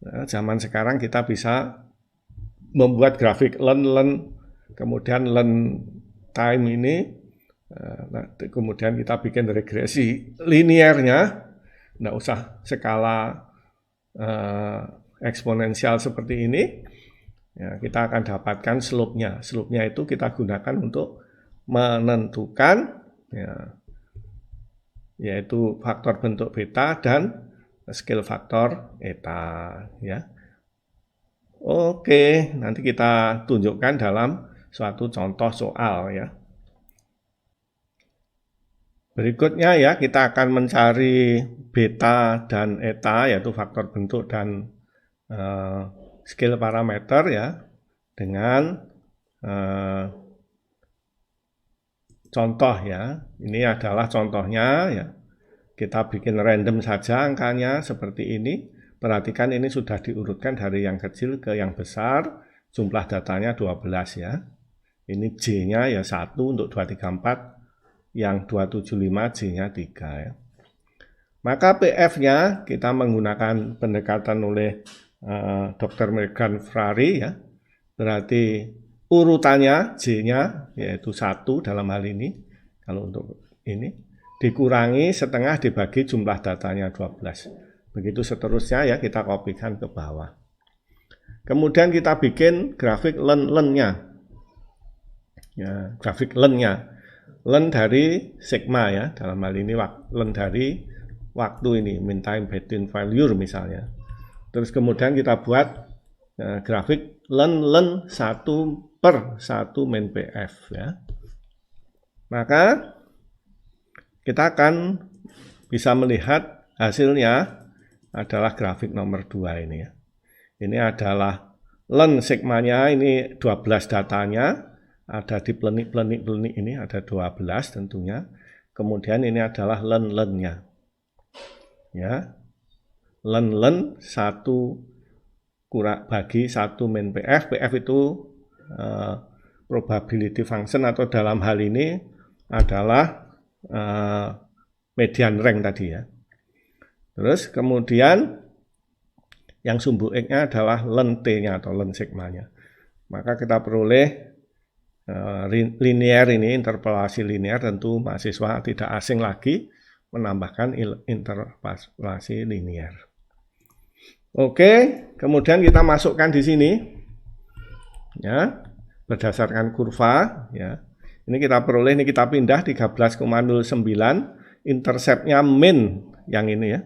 Nah, zaman sekarang kita bisa membuat grafik len, kemudian len time ini, kemudian kita bikin regresi linearnya, nggak usah skala eksponensial seperti ini. Ya, kita akan dapatkan slope-nya. Slope-nya itu kita gunakan untuk menentukan ya, yaitu faktor bentuk beta dan scale faktor eta ya. Oke, nanti kita tunjukkan dalam suatu contoh soal ya. Berikutnya ya, kita akan mencari beta dan eta, yaitu faktor bentuk dan scale parameter ya, dengan contoh ya. Ini adalah contohnya ya. Kita bikin random saja angkanya seperti ini. Perhatikan ini sudah diurutkan dari yang kecil ke yang besar. Jumlah datanya 12 ya. Ini J-nya ya 1 untuk 234. Yang 275 J-nya 3 ya. Maka PF-nya kita menggunakan pendekatan oleh Dr. Megan Frary ya. Berarti urutannya J-nya yaitu 1 dalam hal ini. Kalau untuk ini dikurangi setengah dibagi jumlah datanya 12. Begitu seterusnya ya, kita kopikan ke bawah. Kemudian kita bikin grafik len-nya. Ya, grafik len-nya. Len dari sigma ya, dalam hal ini len dari waktu ini, mean time between failure misalnya. Terus kemudian kita buat grafik len 1/1 min PF ya. Maka kita akan bisa melihat hasilnya adalah grafik nomor 2 ini ya. Ini adalah len sigmanya, ini 12 datanya. Ada di pelenik ini ada 12 tentunya. Kemudian ini adalah len-nya. Ya. Len 1 bagi 1 min PF. PF itu probability function, atau dalam hal ini adalah median rank tadi ya. Terus kemudian yang sumbu X-nya adalah len T-nya atau len sigmanya. Maka kita peroleh linear ini, interpolasi linear. Tentu mahasiswa tidak asing lagi menambahkan interpolasi linear. Oke, kemudian kita masukkan di sini ya, berdasarkan kurva ya. Ini kita peroleh, ini kita pindah 13,09, interceptnya min yang ini ya,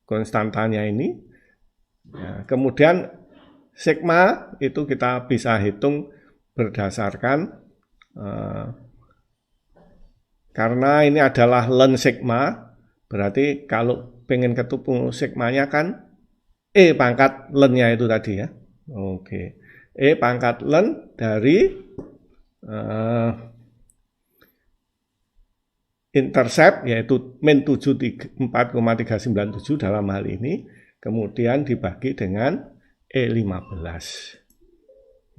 konstantanya ini ya. Kemudian sigma itu kita bisa hitung berdasarkan karena ini adalah len sigma, berarti kalau pengen ketemu sigmanya kan E pangkat lennya itu tadi ya. Oke, E pangkat len dari intercept yaitu min 4,397 dalam hal ini, kemudian dibagi dengan E15.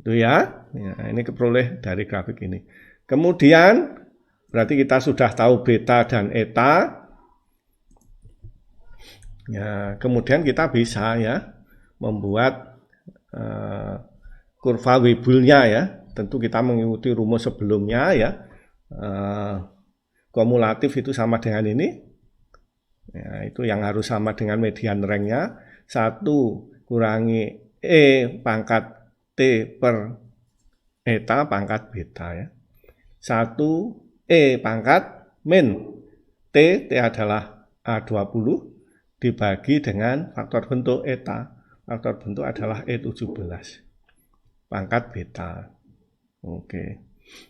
Itu ya. Ini keperoleh dari grafik ini. Kemudian berarti kita sudah tahu beta dan eta. Ya, kemudian kita bisa ya membuat kurva Weibullnya ya. Tentu kita mengikuti rumus sebelumnya ya. Kumulatif itu sama dengan ini. Ya, itu yang harus sama dengan median ranknya. 1 kurangi E pangkat T per eta pangkat beta ya. 1 E pangkat min T adalah A20 dibagi dengan faktor bentuk eta. Faktor bentuk adalah E17 pangkat beta. Oke.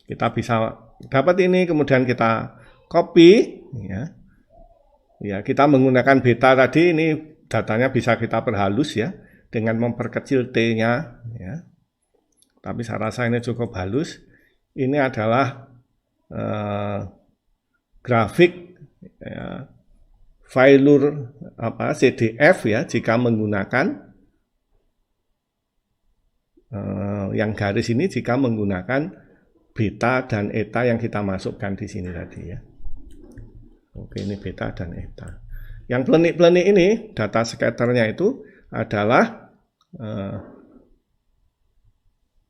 Kita bisa dapat ini, kemudian kita copy ya. Ya, kita menggunakan beta tadi, ini datanya bisa kita perhalus ya dengan memperkecil T-nya ya. Tapi saya rasa ini cukup halus. Ini adalah grafik ya, Failure CDF ya, jika menggunakan yang garis ini jika menggunakan beta dan eta yang kita masukkan di sini tadi ya. Oke, ini beta dan eta. Yang plenik-plenik ini data scatternya itu adalah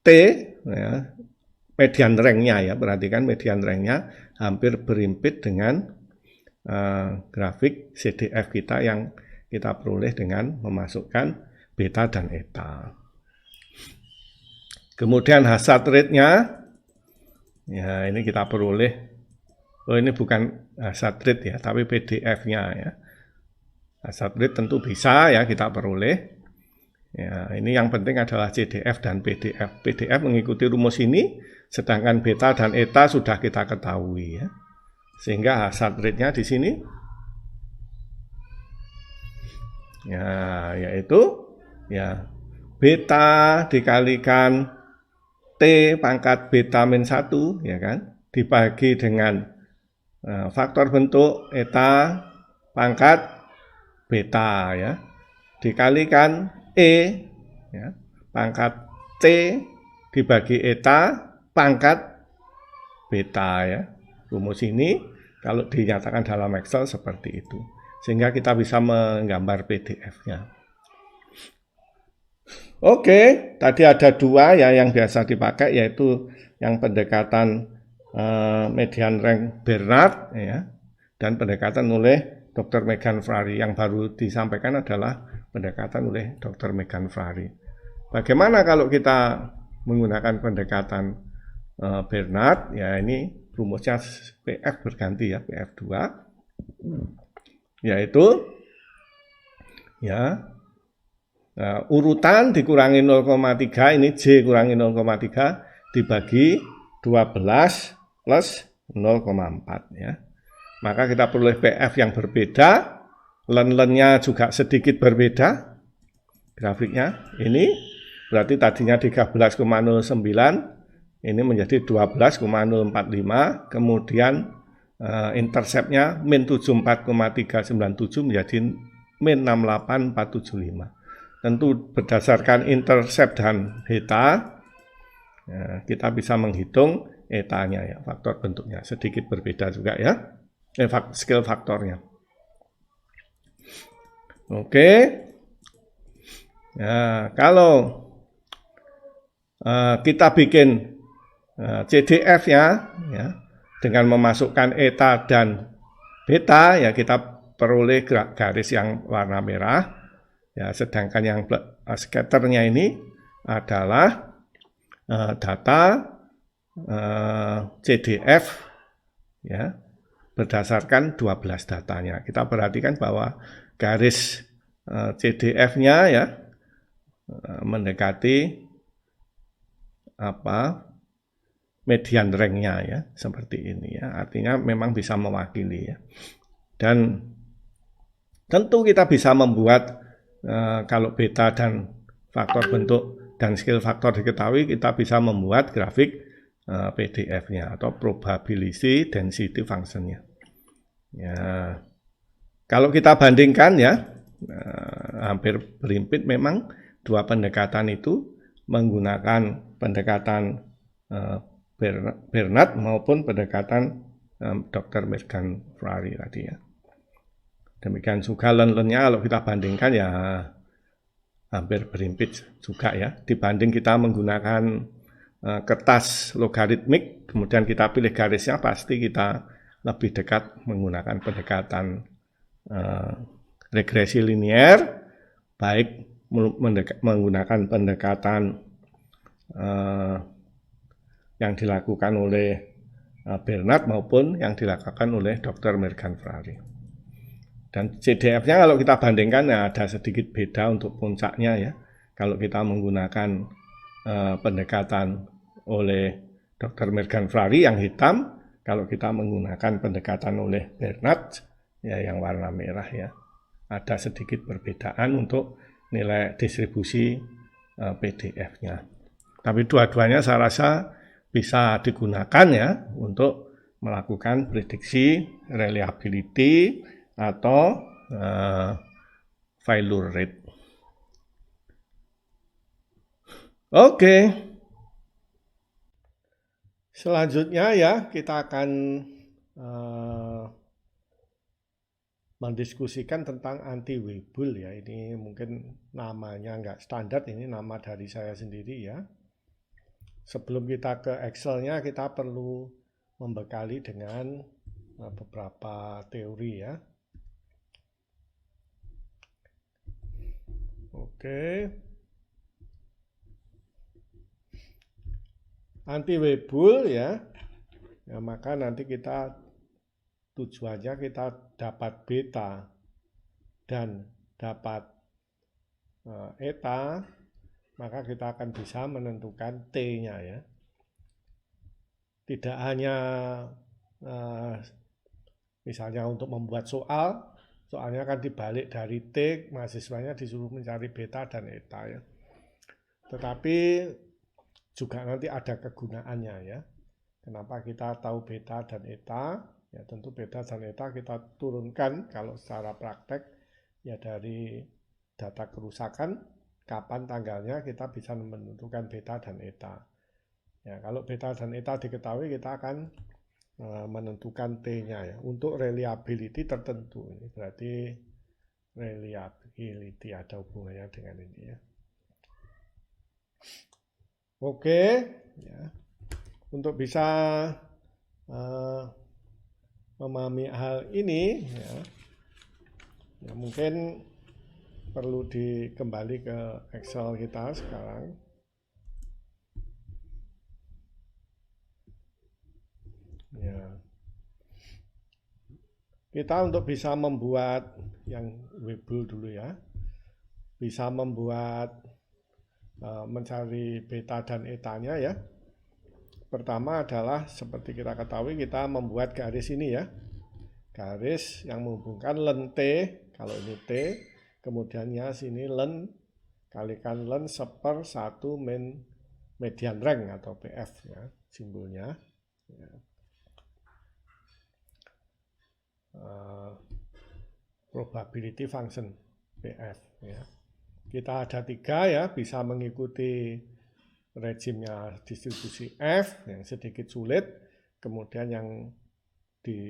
T ya, median ranknya ya. Perhatikan median ranknya hampir berimpit dengan grafik CDF kita yang kita peroleh dengan memasukkan beta dan eta. Kemudian hazard rate-nya ya, ini kita peroleh. Oh, ini bukan hazard rate ya, tapi PDF-nya ya. Hazard rate tentu bisa ya kita peroleh. Ya, ini yang penting adalah CDF dan PDF. PDF mengikuti rumus ini, sedangkan beta dan eta sudah kita ketahui ya. Sehingga hazard rate-nya di sini ya, yaitu ya beta dikalikan T pangkat beta min 1 ya kan, dibagi dengan faktor bentuk eta pangkat beta ya, dikalikan E ya, pangkat T dibagi eta pangkat beta ya. Rumus ini kalau dinyatakan dalam Excel seperti itu, sehingga kita bisa menggambar PDF-nya. Oke, tadi ada dua ya yang biasa dipakai, yaitu yang pendekatan median rank Bernard ya, dan pendekatan oleh Dr. Megan Frary. Yang baru disampaikan adalah pendekatan oleh Dr. Megan Frary. Bagaimana kalau kita menggunakan pendekatan Bernard? Ya, ini rumusnya PF berganti ya, PF2, yaitu ya urutan dikurangi 0,3, ini J kurangi 0,3 dibagi 12 plus 0,4 ya. Maka kita peroleh PF yang berbeda, len-lennya juga sedikit berbeda. Grafiknya ini berarti tadinya 13,09, ini menjadi 12,045, kemudian interceptnya min 74,397 menjadi min 68475. Tentu berdasarkan intercept dan beta ya, kita bisa menghitung etanya ya, faktor bentuknya sedikit berbeda juga ya, scale faktornya. Oke. Nah, kalau kita bikin CDF-nya ya, dengan memasukkan eta dan beta, ya kita peroleh garis yang warna merah. Ya, sedangkan yang scatternya ini adalah data CDF ya, berdasarkan 12 datanya. Kita perhatikan bahwa garis CDF-nya ya mendekati median rank-nya ya, seperti ini ya. Artinya memang bisa mewakili ya. Dan tentu kita bisa membuat kalau beta dan faktor bentuk dan skill faktor diketahui, kita bisa membuat grafik PDF-nya atau probability density function-nya. Ya, kalau kita bandingkan ya, hampir berimpit memang dua pendekatan itu menggunakan pendekatan Bernard maupun pendekatan Dr. Mergan-Ferrari tadi ya. Demikian juga learn-nya kalau kita bandingkan ya hampir berimpit juga ya. Dibanding kita menggunakan kertas logaritmik, kemudian kita pilih garisnya, pasti kita lebih dekat menggunakan pendekatan regresi linear, baik menggunakan pendekatan yang dilakukan oleh Bernard maupun yang dilakukan oleh Dr. Mergan-Ferrari. Dan CDF-nya kalau kita bandingkan ya ada sedikit beda untuk puncaknya ya. Kalau kita menggunakan pendekatan oleh Dr. Mergan-Ferrari yang hitam, kalau kita menggunakan pendekatan oleh Bernard ya yang warna merah ya. Ada sedikit perbedaan untuk nilai distribusi PDF-nya. Tapi dua-duanya saya rasa bisa digunakan ya untuk melakukan prediksi reliability atau failure rate. Oke. Selanjutnya ya kita akan mendiskusikan tentang anti-Weibull ya. Ini mungkin namanya nggak standar, ini nama dari saya sendiri ya. Sebelum kita ke Excel-nya, kita perlu membekali dengan beberapa teori ya. Oke. Anti-Weibull ya. Ya, maka nanti kita tujuannya kita dapat beta dan dapat eta, maka kita akan bisa menentukan T-nya ya. Tidak hanya misalnya untuk membuat soalnya akan dibalik dari T, mahasiswanya disuruh mencari beta dan eta ya. Tetapi juga nanti ada kegunaannya ya. Kenapa kita tahu beta dan eta? Ya tentu beta dan eta kita turunkan kalau secara praktek ya dari data kerusakan, kapan tanggalnya kita bisa menentukan beta dan eta. Ya, kalau beta dan eta diketahui, kita akan menentukan T-nya ya. Untuk reliability tertentu, ini berarti reliability ada hubungannya dengan ini ya. Oke, ya. Untuk bisa memahami hal ini ya mungkin perlu dikembali ke Excel kita sekarang. Ya. Kita untuk bisa membuat yang Weibull dulu ya, bisa membuat mencari beta dan etanya ya. Pertama adalah seperti kita ketahui, kita membuat garis ini ya, garis yang menghubungkan len T, kalau ini T, kemudiannya sini len kalikan len seper 1 median rank atau PF ya, simbolnya ya. Probability function PF ya. Kita ada 3 ya, bisa mengikuti rejimnya distribusi F yang sedikit sulit, kemudian yang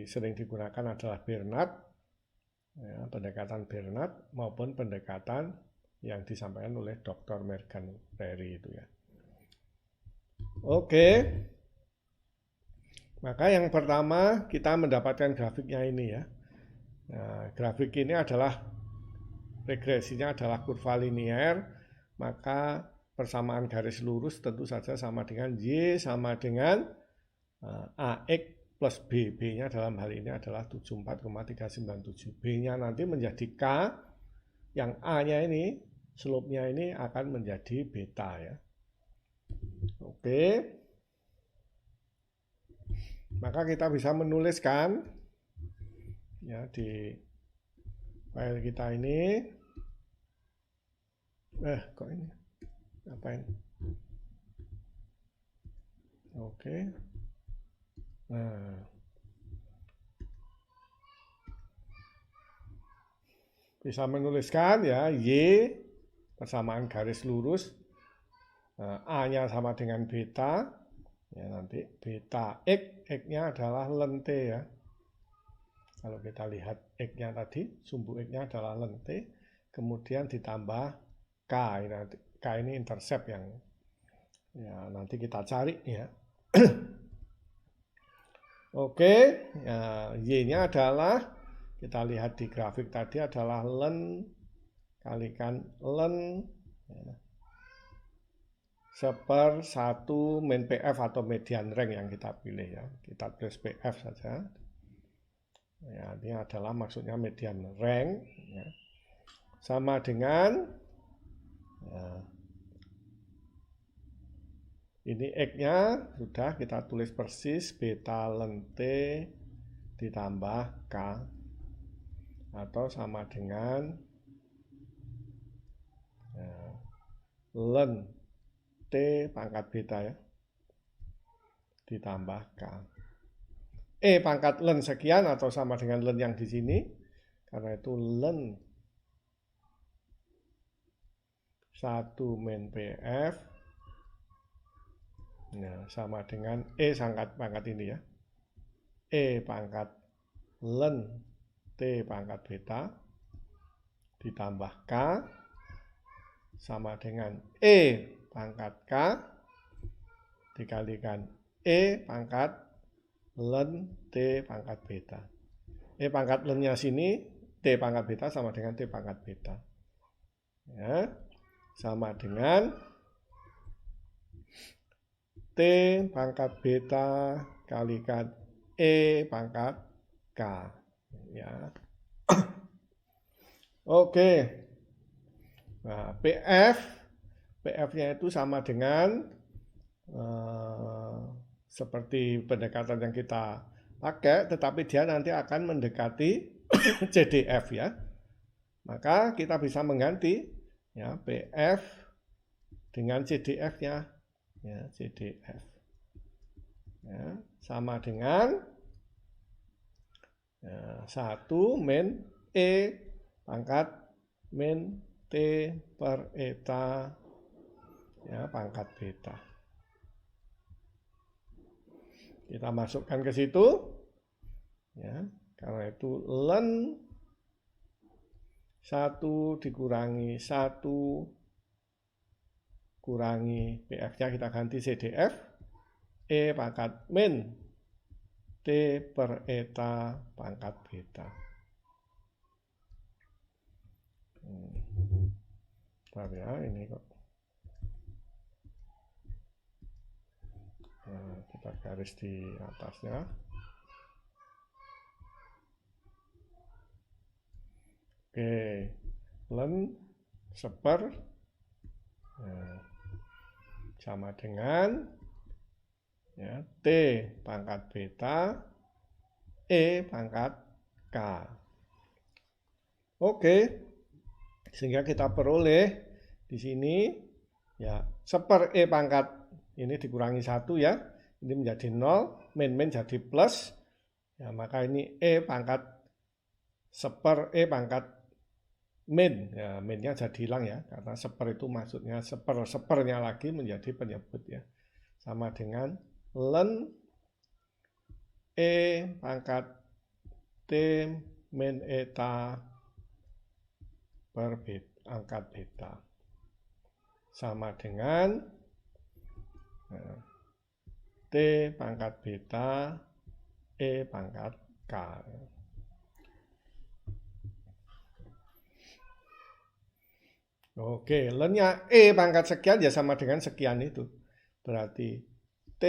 sering digunakan adalah Bernard ya, pendekatan Bernard maupun pendekatan yang disampaikan oleh Dr. Morgan Prairie itu ya. Oke. Maka yang pertama kita mendapatkan grafiknya ini ya. Nah, grafik ini adalah regresinya adalah kurva linear, maka persamaan garis lurus tentu saja sama dengan Y sama dengan AX plus B. B-nya dalam hal ini adalah 74,397. B-nya nanti menjadi K, yang A-nya ini, slope-nya ini akan menjadi beta ya. Oke. Maka kita bisa menuliskan ya di file kita ini. Kok ini? Ngapain? Oke. Nah. Bisa menuliskan ya Y persamaan garis lurus, A-nya sama dengan beta ya, nanti beta X, X-nya adalah len T ya. Kalau kita lihat X-nya tadi, sumbu X-nya adalah len T, kemudian ditambah K, K ini intercept yang ya nanti kita cari ya. Oke, ya, Y-nya adalah, kita lihat di grafik tadi adalah len kalikan len ya, 1/1 min PF atau median rank yang kita pilih ya. Kita tulis PF saja. Ya, ini adalah maksudnya median rank ya. Sama dengan ya, ini X-nya sudah kita tulis persis beta len T ditambah K atau sama dengan ya, len T pangkat beta ya ditambah K. Pangkat len sekian atau sama dengan len yang di sini, karena itu len 1 min PF nah, sama dengan pangkat ini ya. Pangkat len T pangkat beta ditambah K sama dengan pangkat K dikalikan pangkat len T pangkat beta. Pangkat lennya sini, T pangkat beta sama dengan T pangkat beta. Ya, sama dengan T pangkat beta kalikan pangkat K. Ya. Oke. Nah, PF-nya itu sama dengan seperti pendekatan yang kita pakai, tetapi dia nanti akan mendekati CDF ya. Maka kita bisa mengganti ya PF dengan CDF-nya ya, CDF ya, sama dengan 1 min pangkat min T per eta ya pangkat beta. Kita masukkan ke situ ya, karena itu len 1 dikurangi 1 kurangi PF-nya kita ganti CDF pangkat min T per eta pangkat beta. Bentar ya, ini kok. Nah, kita garis di atasnya. Oke, len 1/, sama dengan ya, T pangkat beta pangkat K. Oke, sehingga kita peroleh di sini ya 1/, pangkat ini dikurangi 1 ya, ini menjadi 0, min jadi plus ya, maka ini pangkat 1/, pangkat min ya, minnya jadi hilang ya, karena 1/, itu maksudnya 1/1-nya lagi menjadi penyebut ya, sama dengan len pangkat T min eta per pangkat beta sama dengan T pangkat beta E pangkat K. Oke, lennya E pangkat sekian ya sama dengan sekian itu. Berarti T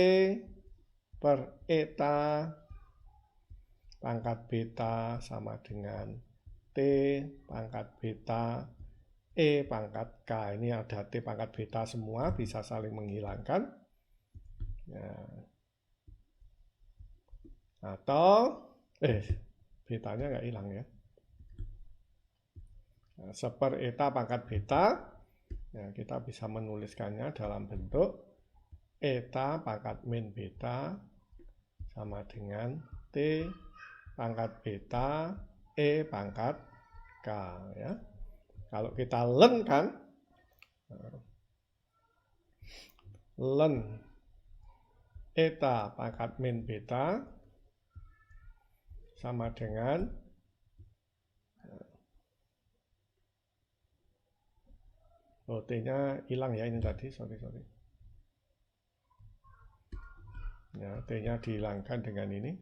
per eta pangkat beta sama dengan T pangkat beta E pangkat K. Ini ada T pangkat beta semua, bisa saling menghilangkan. Ya. Atau, betanya nggak hilang ya. Nah, seper eta pangkat beta, ya, kita bisa menuliskannya dalam bentuk eta pangkat min beta sama dengan T pangkat beta E pangkat K. Ya. Kalau kita len kan, len eta pangkat min beta sama dengan T-nya hilang ya ini tadi, sorry. Ya, T-nya dihilangkan dengan ini.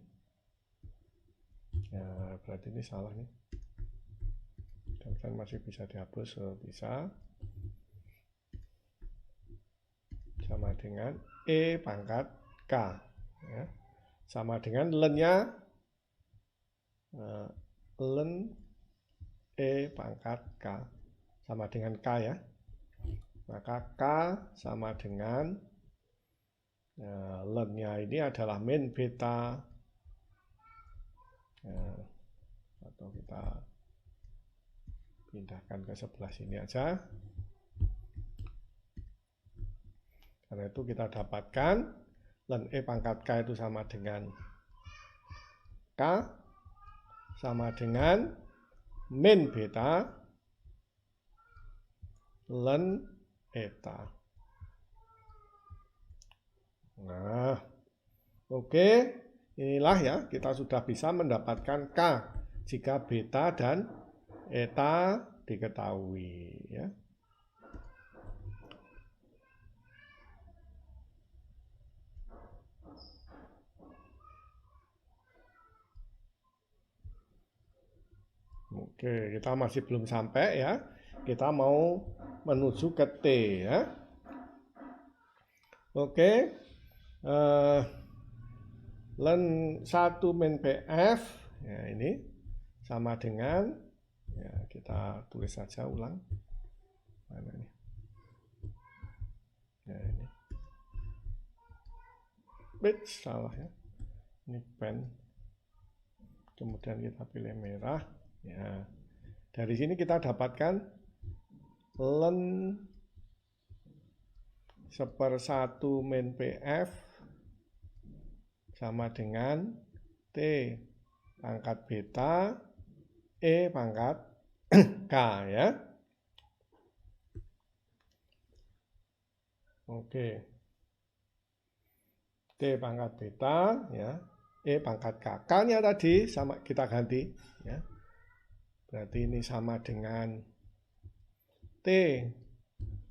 Ya, berarti ini salah nih. Dan kan masih bisa dihapus, bisa. Sama dengan E pangkat K. Ya. Sama dengan lennya len E pangkat K. Sama dengan K ya. Maka K sama dengan lennya ini adalah min beta. Atau kita pindahkan ke sebelah sini aja. Karena itu kita dapatkan len E pangkat K itu sama dengan K sama dengan min beta len eta. Nah, oke. Inilah ya, kita sudah bisa mendapatkan K jika beta dan eta diketahui. Ya. Oke, kita masih belum sampai ya. Kita mau menuju ke T ya. Oke. Len 1 min PF ya ini sama dengan ya kita tulis saja ulang. Mana ini? Ya ini. Salah ya. Ini pen. Kemudian kita pilih merah. Ya. Dari sini kita dapatkan len 1/1 min PF sama dengan T pangkat beta E pangkat K ya. Oke. T pangkat beta ya, E pangkat K. K-nya tadi sama kita ganti ya. Berarti ini sama dengan T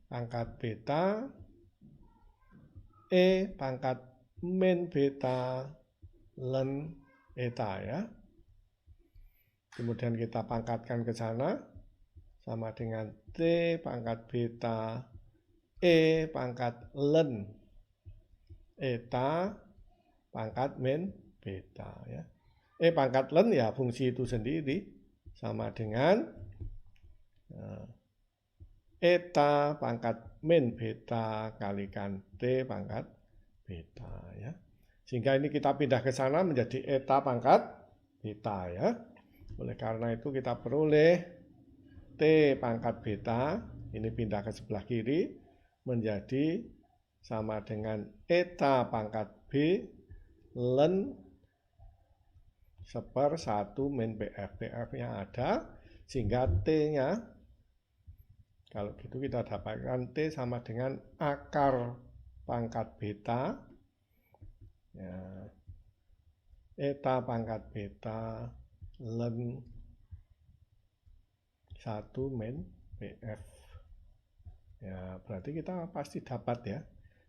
pangkat beta E pangkat min beta len eta ya. Kemudian kita pangkatkan ke sana sama dengan T pangkat beta E pangkat len eta pangkat min beta ya. E pangkat len ya fungsi itu sendiri sama dengan eta pangkat min beta kalikan T pangkat beta ya. Sehingga ini kita pindah ke sana menjadi eta pangkat beta ya. Oleh karena itu kita peroleh T pangkat beta, ini pindah ke sebelah kiri, menjadi sama dengan eta pangkat B len 1/1 min PF. PF-nya ada, sehingga T-nya, kalau gitu kita dapatkan T sama dengan akar pangkat beta, ya, eta pangkat beta len 1 min PF. Ya, berarti kita pasti dapat ya.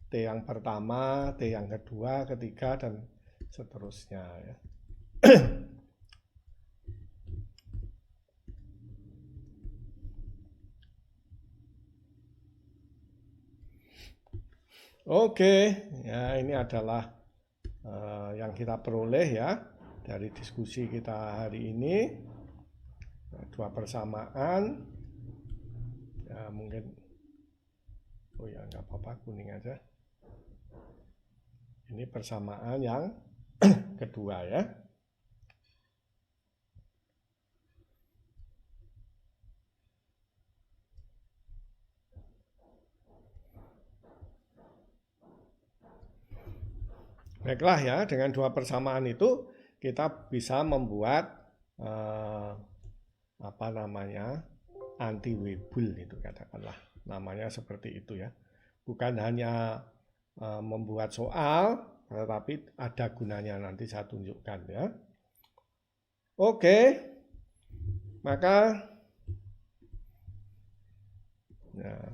T yang pertama, T yang kedua, ketiga, dan seterusnya ya. Oke, ya ini adalah yang kita peroleh ya dari diskusi kita hari ini. Dua persamaan. Ya mungkin, oh ya nggak apa-apa, kuning aja. Ini persamaan yang kedua ya. Baiklah ya, dengan dua persamaan itu kita bisa membuat apa namanya, anti-Weibull itu katakanlah. Namanya seperti itu ya. Bukan hanya membuat soal, tetapi ada gunanya, nanti saya tunjukkan ya. Oke, maka nah,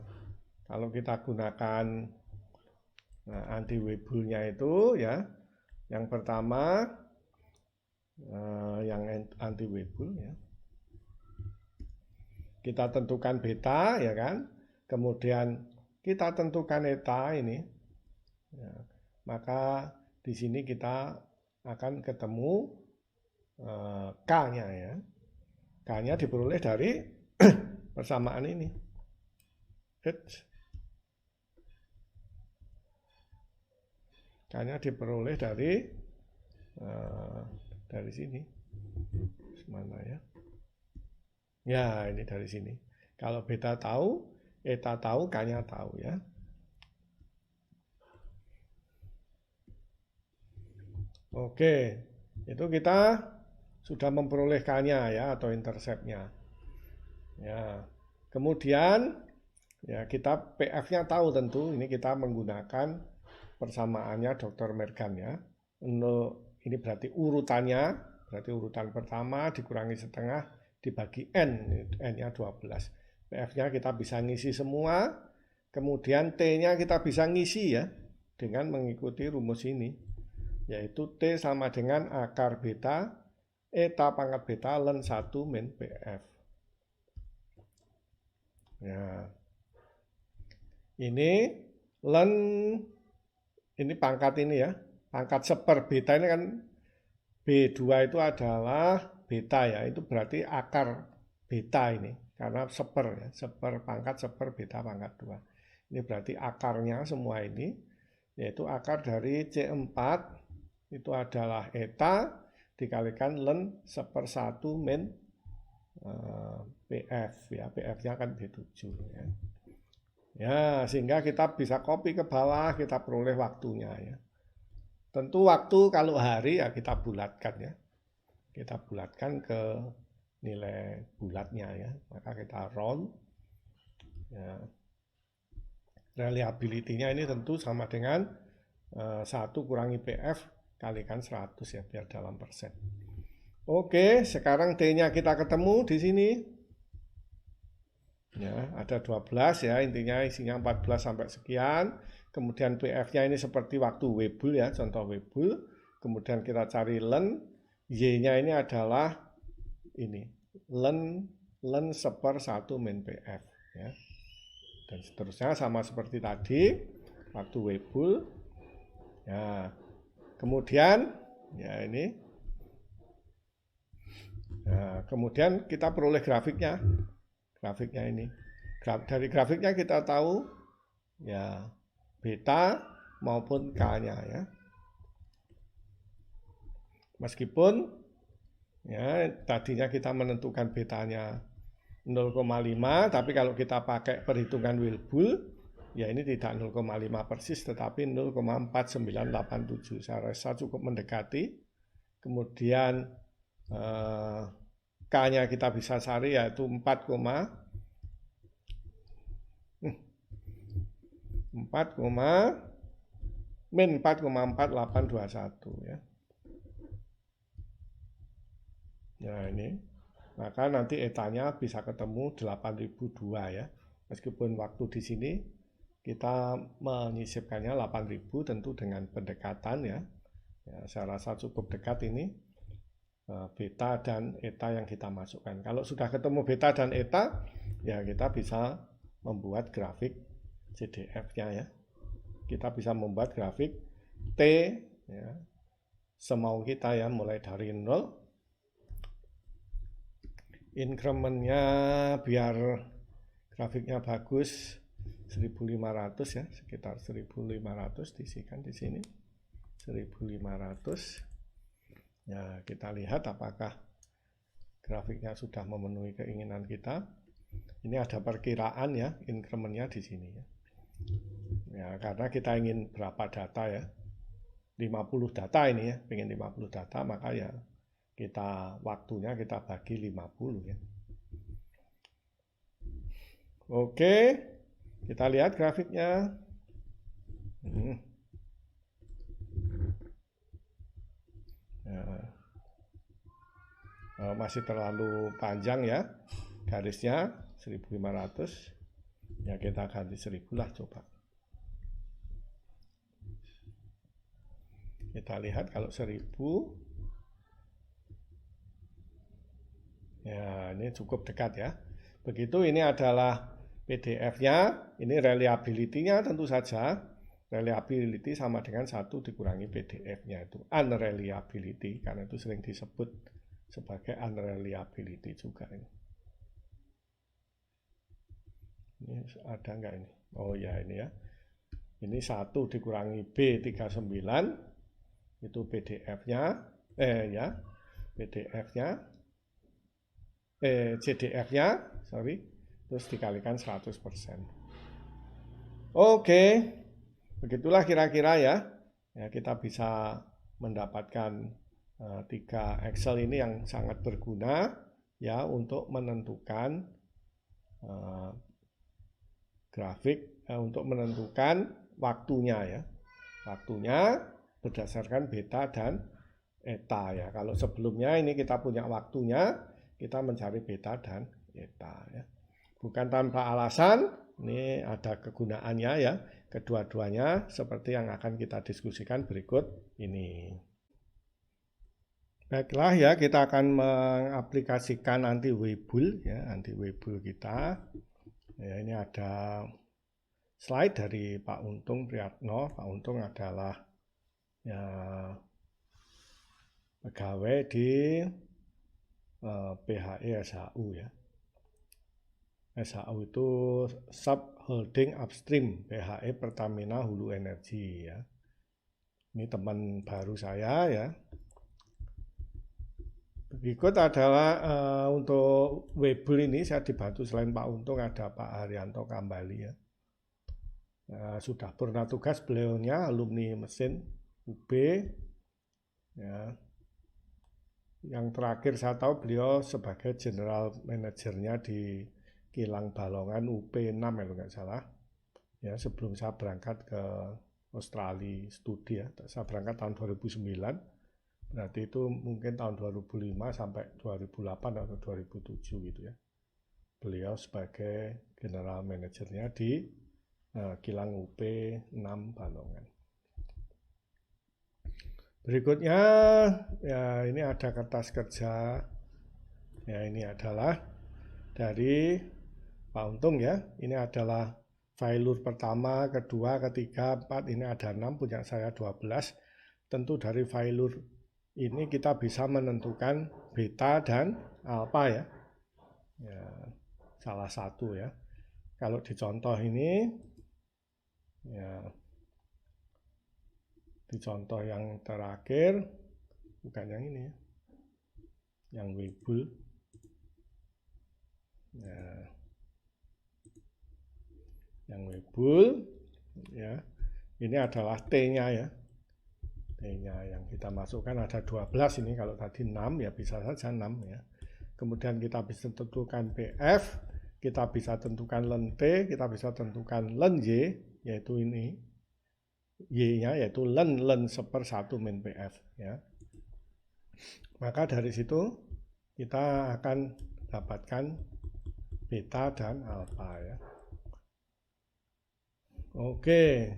kalau kita gunakan anti-Weibull-nya itu ya, yang pertama yang anti-Weibull ya, kita tentukan beta ya kan, kemudian kita tentukan eta ini ya, maka di sini kita akan ketemu K-nya ya. K-nya diperoleh dari persamaan ini. K-nya diperoleh dari sini. Mana ya? Ya, ini dari sini. Kalau beta tahu, eta tahu, K-nya tahu ya. Oke, itu kita sudah memperoleh K-nya ya, atau intercept-nya. Ya, kemudian ya kita PF-nya tahu tentu, ini kita menggunakan persamaannya Dr. Mergan ya. Ini berarti urutannya, berarti urutan pertama dikurangi setengah dibagi N, N-nya 12. PF-nya kita bisa ngisi semua, kemudian T-nya kita bisa ngisi ya, dengan mengikuti rumus ini, yaitu T sama dengan akar beta, eta pangkat beta, ln 1 min PF. Ya. Ini ln, ini pangkat ini ya, pangkat seper beta ini kan B2 itu adalah beta ya, itu berarti akar beta ini, karena seper ya, seper pangkat seper beta pangkat 2. Ini berarti akarnya semua ini, yaitu akar dari C4 itu adalah eta dikalikan ln seper 1 min PF ya, PF-nya kan B7 ya. Ya, sehingga kita bisa copy ke bawah, kita peroleh waktunya ya. Tentu waktu kalau hari ya kita bulatkan ya. Kita bulatkan ke nilai bulatnya ya. Maka kita round. Ya. Reliability-nya ini tentu sama dengan 1 kurangi PF kalikan 100 ya, biar dalam persen. Oke, sekarang T-nya kita ketemu di sini. Ya, ada 12 ya, intinya isinya 14 sampai sekian. Kemudian PF-nya ini seperti waktu Weibull ya, contoh Weibull. Kemudian kita cari ln, Y-nya ini adalah ini, ln seper 1 min PF ya. Dan seterusnya sama seperti tadi, waktu Weibull. Ya. Kemudian ya ini. Nah, kemudian kita peroleh grafiknya. Grafiknya ini. Dari grafiknya kita tahu ya beta maupun K-nya ya. Meskipun ya tadinya kita menentukan betanya 0,5, tapi kalau kita pakai perhitungan Weibull ya ini tidak 0,5 persis, tetapi 0,4987. Saya rasa cukup mendekati. Kemudian K-nya kita bisa cari yaitu 4,4821 ya. Ya ini maka nanti etanya bisa ketemu 8002 ya. Meskipun waktu di sini kita menyisipkannya 8000 tentu dengan pendekatan ya. Saya rasa cukup dekat ini beta dan eta yang kita masukkan. Kalau sudah ketemu beta dan eta, ya kita bisa membuat grafik CDF-nya ya. Kita bisa membuat grafik T ya, semau kita ya, mulai dari 0. Increment-nya biar grafiknya bagus 1500 ya, sekitar 1500 diisikan di sini. 1500. Ya, kita lihat apakah grafiknya sudah memenuhi keinginan kita. Ini ada perkiraan ya, increment-nya di sini ya. Ya, karena kita ingin berapa data ya. 50 data ini ya, pengen 50 data, maka ya kita waktunya kita bagi 50 ya. Oke, kita lihat grafiknya. Masih terlalu panjang ya garisnya, 1500 ya, kita ganti 1000 lah coba. Kita lihat kalau 1000 ya, ini cukup dekat ya. Begitu, ini adalah PDF-nya, ini reliability-nya tentu saja. Reliability sama dengan 1 dikurangi PDF-nya, itu unreliability, karena itu sering disebut sebagai unreliability juga ini. Ini ada nggak ini? Oh ya, ini ya. Ini 1 dikurangi B39, itu PDF-nya, ya, PDF-nya, CDF-nya, sorry, terus dikalikan 100%. Oke, begitulah kira-kira ya. Ya, kita bisa mendapatkan 3 Excel ini yang sangat berguna ya untuk menentukan grafik, untuk menentukan waktunya ya. Waktunya berdasarkan beta dan eta ya. Kalau sebelumnya ini kita punya waktunya, kita mencari beta dan eta ya. Bukan tanpa alasan, ini ada kegunaannya ya. Kedua-duanya seperti yang akan kita diskusikan berikut ini. Baiklah ya, kita akan mengaplikasikan anti-Weibull ya, anti-Weibull kita. Ya, ini ada slide dari Pak Untung Priyatno. Pak Untung adalah ya pegawai di PHE SHU ya. SHU itu Subholding Upstream PHE Pertamina Hulu Energi ya. Ini teman baru saya ya. Berikut adalah untuk Weibull ini saya dibantu selain Pak Untung ada Pak Haryanto Kambali ya. Sudah purna tugas beliaunya alumni mesin UB ya. Yang terakhir saya tahu beliau sebagai general manajernya di Kilang Balongan UP6 kalau nggak salah. Ya, sebelum saya berangkat ke Australia studi ya. Saya berangkat tahun 2009. Berarti itu mungkin tahun 2005 sampai 2008 atau 2007 gitu ya. Beliau sebagai general manajernya di Kilang UP6 Balongan. Berikutnya ya, ini ada kertas kerja. Ya, ini adalah dari Pak Untung ya. Ini adalah failure pertama, kedua, ketiga, 4, ini ada 6, punya saya 12. Tentu dari failure ini kita bisa menentukan beta dan alpha ya. Ya, salah satu ya. Kalau di contoh ini ya, di contoh yang terakhir, bukan yang ini ya, yang Weibull ya, yang Weibull ya, ini adalah T-nya ya. T-nya yang kita masukkan ada 12 ini, kalau tadi 6 ya bisa saja 6 ya. Kemudian kita bisa tentukan PF, kita bisa tentukan len T, kita bisa tentukan len Y, yaitu ini. Y-nya yaitu len 1/1 min PF ya. Maka dari situ kita akan dapatkan beta dan alfa ya. Oke.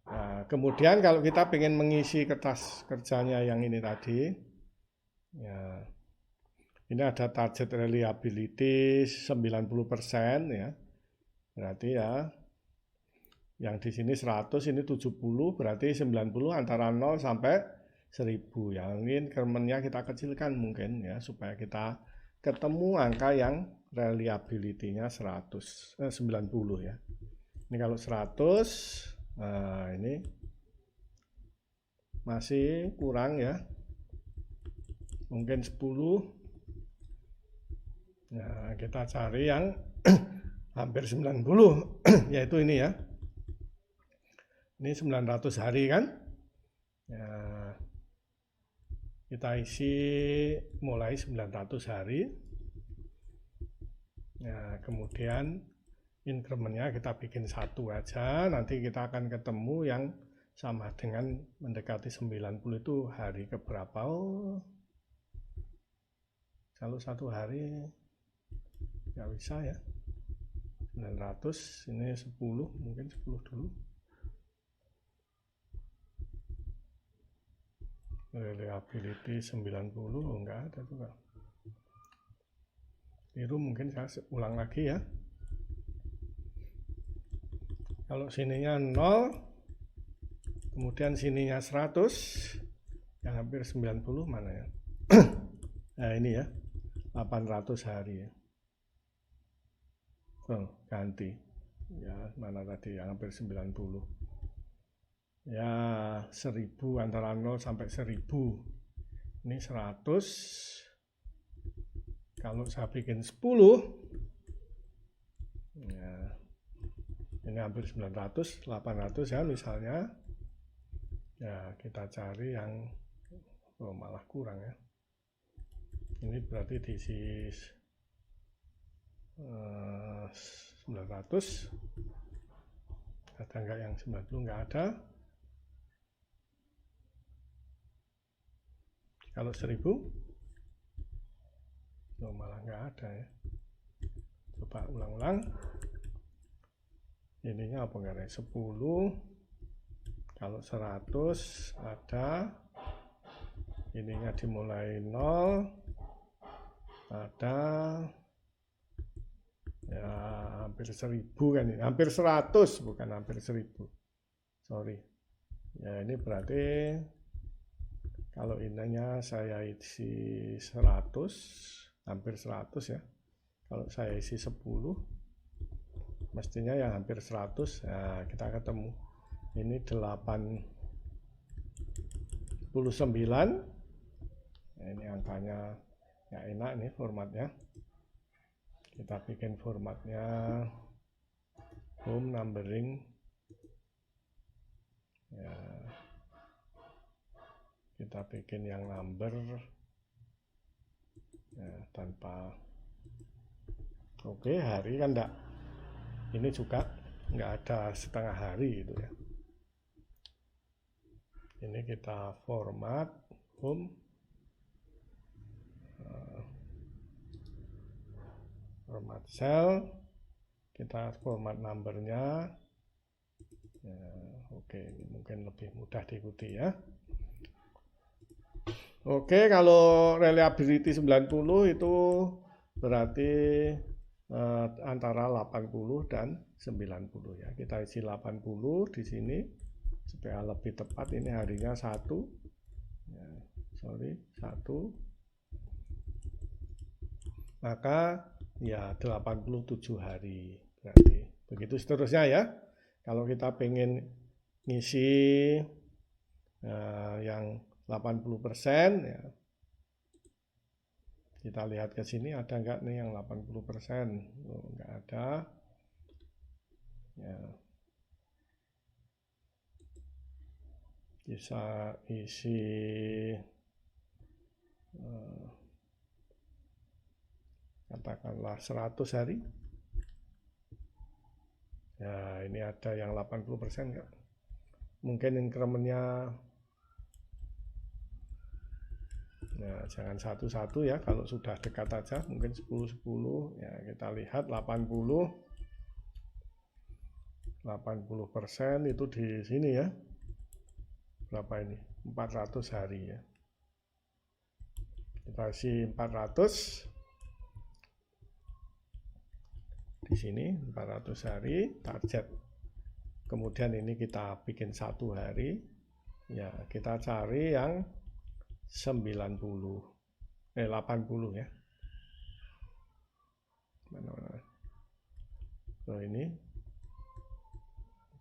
Nah, kemudian kalau kita ingin mengisi kertas kerjanya yang ini tadi, ya, ini ada target reliability 90% ya. Berarti ya, yang di sini 100, ini 70, berarti 90 antara 0 sampai 1000. Yang ini increment-nya kita kecilkan mungkin ya, supaya kita ketemu angka yang reliability-nya 90 ya. Ini kalau 100, nah ini masih kurang ya, mungkin 10. Nah, kita cari yang hampir 90, yaitu ini ya. Ini 900 hari kan? Ya, kita isi mulai 900 hari. Nah, kemudian increment-nya kita bikin 1 aja. Nanti kita akan ketemu yang sama dengan mendekati 90 itu hari keberapa. Oh, kalau 1 hari nggak bisa ya. 900, ini 10, mungkin 10 dulu. Reliability 90, enggak ada juga. Itu mungkin saya ulang lagi ya. Kalau sininya 0, kemudian sininya 100, yang hampir 90 mana ya? Nah ini ya, 800 hari ya. Oh, ganti. Ya, mana tadi yang hampir 90. Ya, 1000 antara 0 sampai 1000. Ini 100. Kalau saya bikin 10, ya, ini hampir 900, 800 ya misalnya. Ya, kita cari yang, oh malah kurang ya. Ini berarti diisi 900. Ada nggak yang 90? Nggak ada. Kalau 1000, oh malah nggak ada ya. Coba ulang-ulang. Ininya apa nggak ada? 10. Kalau 100 ada. Ininya dimulai 0. Ada. Ya hampir 1000 kan ini. Hampir 100, bukan hampir 1000. Sorry. Ya ini berarti kalau ininya saya isi 100, hampir 100 ya. Kalau saya isi 10, mestinya yang hampir 100. Nah, kita ketemu. Ini 89. Nah, ini angkanya nggak enak nih formatnya. Kita bikin formatnya home numbering. Ya. Kita bikin yang number ya, tanpa oke hari kan enggak, ini juga enggak ada setengah hari itu ya. Ini kita format home, format cell, kita format numbernya ya, oke ini mungkin lebih mudah diikuti ya. Oke, kalau reliability 90 itu berarti antara 80 dan 90 ya. Kita isi 80 di sini supaya lebih tepat. Ini harinya 1. Ya, sorry, 1. Maka ya 87 hari berarti. Begitu seterusnya ya. Kalau kita pengen ngisi yang 80% ya. Kita lihat ke sini ada nggak nih yang 80%? Oh, nggak ada. Ya. Bisa isi katakanlah 100 hari. Ya, ini ada yang 80% nggak? Mungkin increment-nya Nah, jangan satu-satu ya, kalau sudah dekat aja, mungkin 10-10, ya kita lihat 80% itu di sini ya. Berapa ini? 400 hari ya. Kita isi 400 di sini, 400 hari target. Kemudian ini kita bikin 1 hari, ya kita cari yang 80 ya. Mana? So ini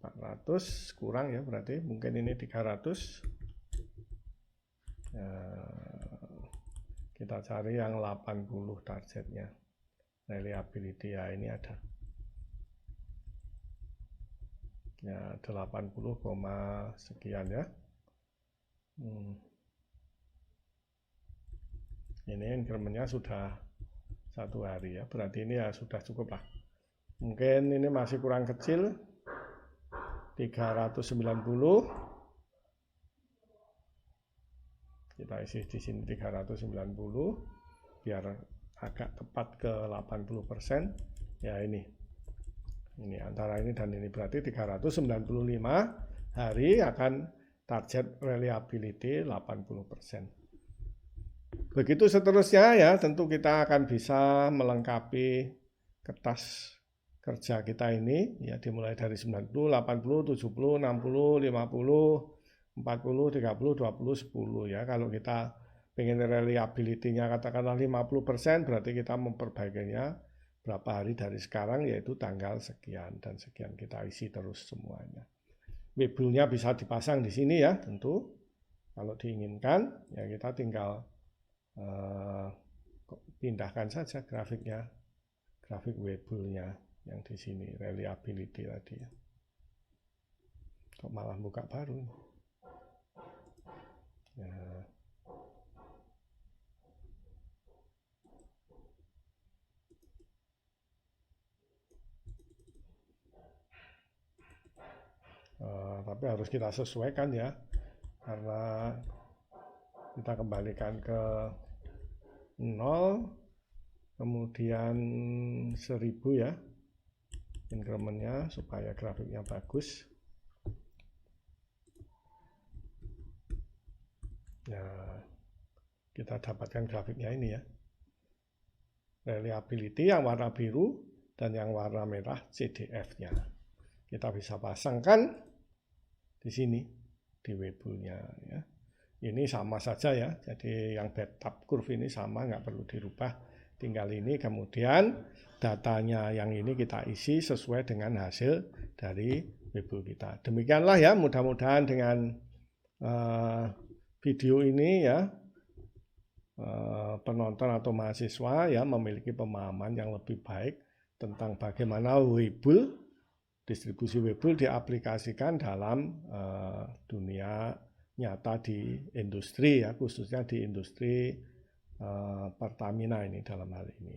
400 kurang ya, berarti mungkin ini 300. Kita cari yang 80 targetnya. Reliability ya, ini ada. Ya, 80, sekian ya. Ini incrementnya sudah 1 hari ya, berarti ini ya sudah cukup lah. Mungkin ini masih kurang kecil, 390. Kita isi di sini 390 biar agak tepat ke 80%. Ya ini antara ini dan ini berarti 395 hari akan target reliability 80%. Begitu seterusnya ya, tentu kita akan bisa melengkapi kertas kerja kita ini ya, dimulai dari 90, 80, 70, 60, 50, 40, 30, 20, 10 ya. Kalau kita pengen reliability-nya katakanlah 50%, berarti kita memperbaikinya berapa hari dari sekarang, yaitu tanggal sekian dan sekian. Kita isi terus semuanya. Webul-nya bisa dipasang di sini ya, tentu. Kalau diinginkan, ya kita tinggal pindahkan saja grafiknya, grafik webul-nya yang di sini, reliability tadi ya. Kok malah buka baru? Ya. Tapi harus kita sesuaikan ya, karena kita kembalikan ke 0, kemudian 1000 ya incrementnya supaya grafiknya bagus. Nah, kita dapatkan grafiknya ini ya, reliability yang warna biru dan yang warna merah CDF-nya. Kita bisa pasangkan di sini di webul-nya ya. Ini sama saja ya, jadi yang bathtub curve ini sama, nggak perlu dirubah. Tinggal ini kemudian datanya yang ini kita isi sesuai dengan hasil dari webul kita. Demikianlah ya, mudah-mudahan dengan video ini ya, penonton atau mahasiswa ya memiliki pemahaman yang lebih baik tentang bagaimana webul, distribusi webul diaplikasikan dalam dunia nyata di industri ya, khususnya di industri Pertamina ini dalam hal ini.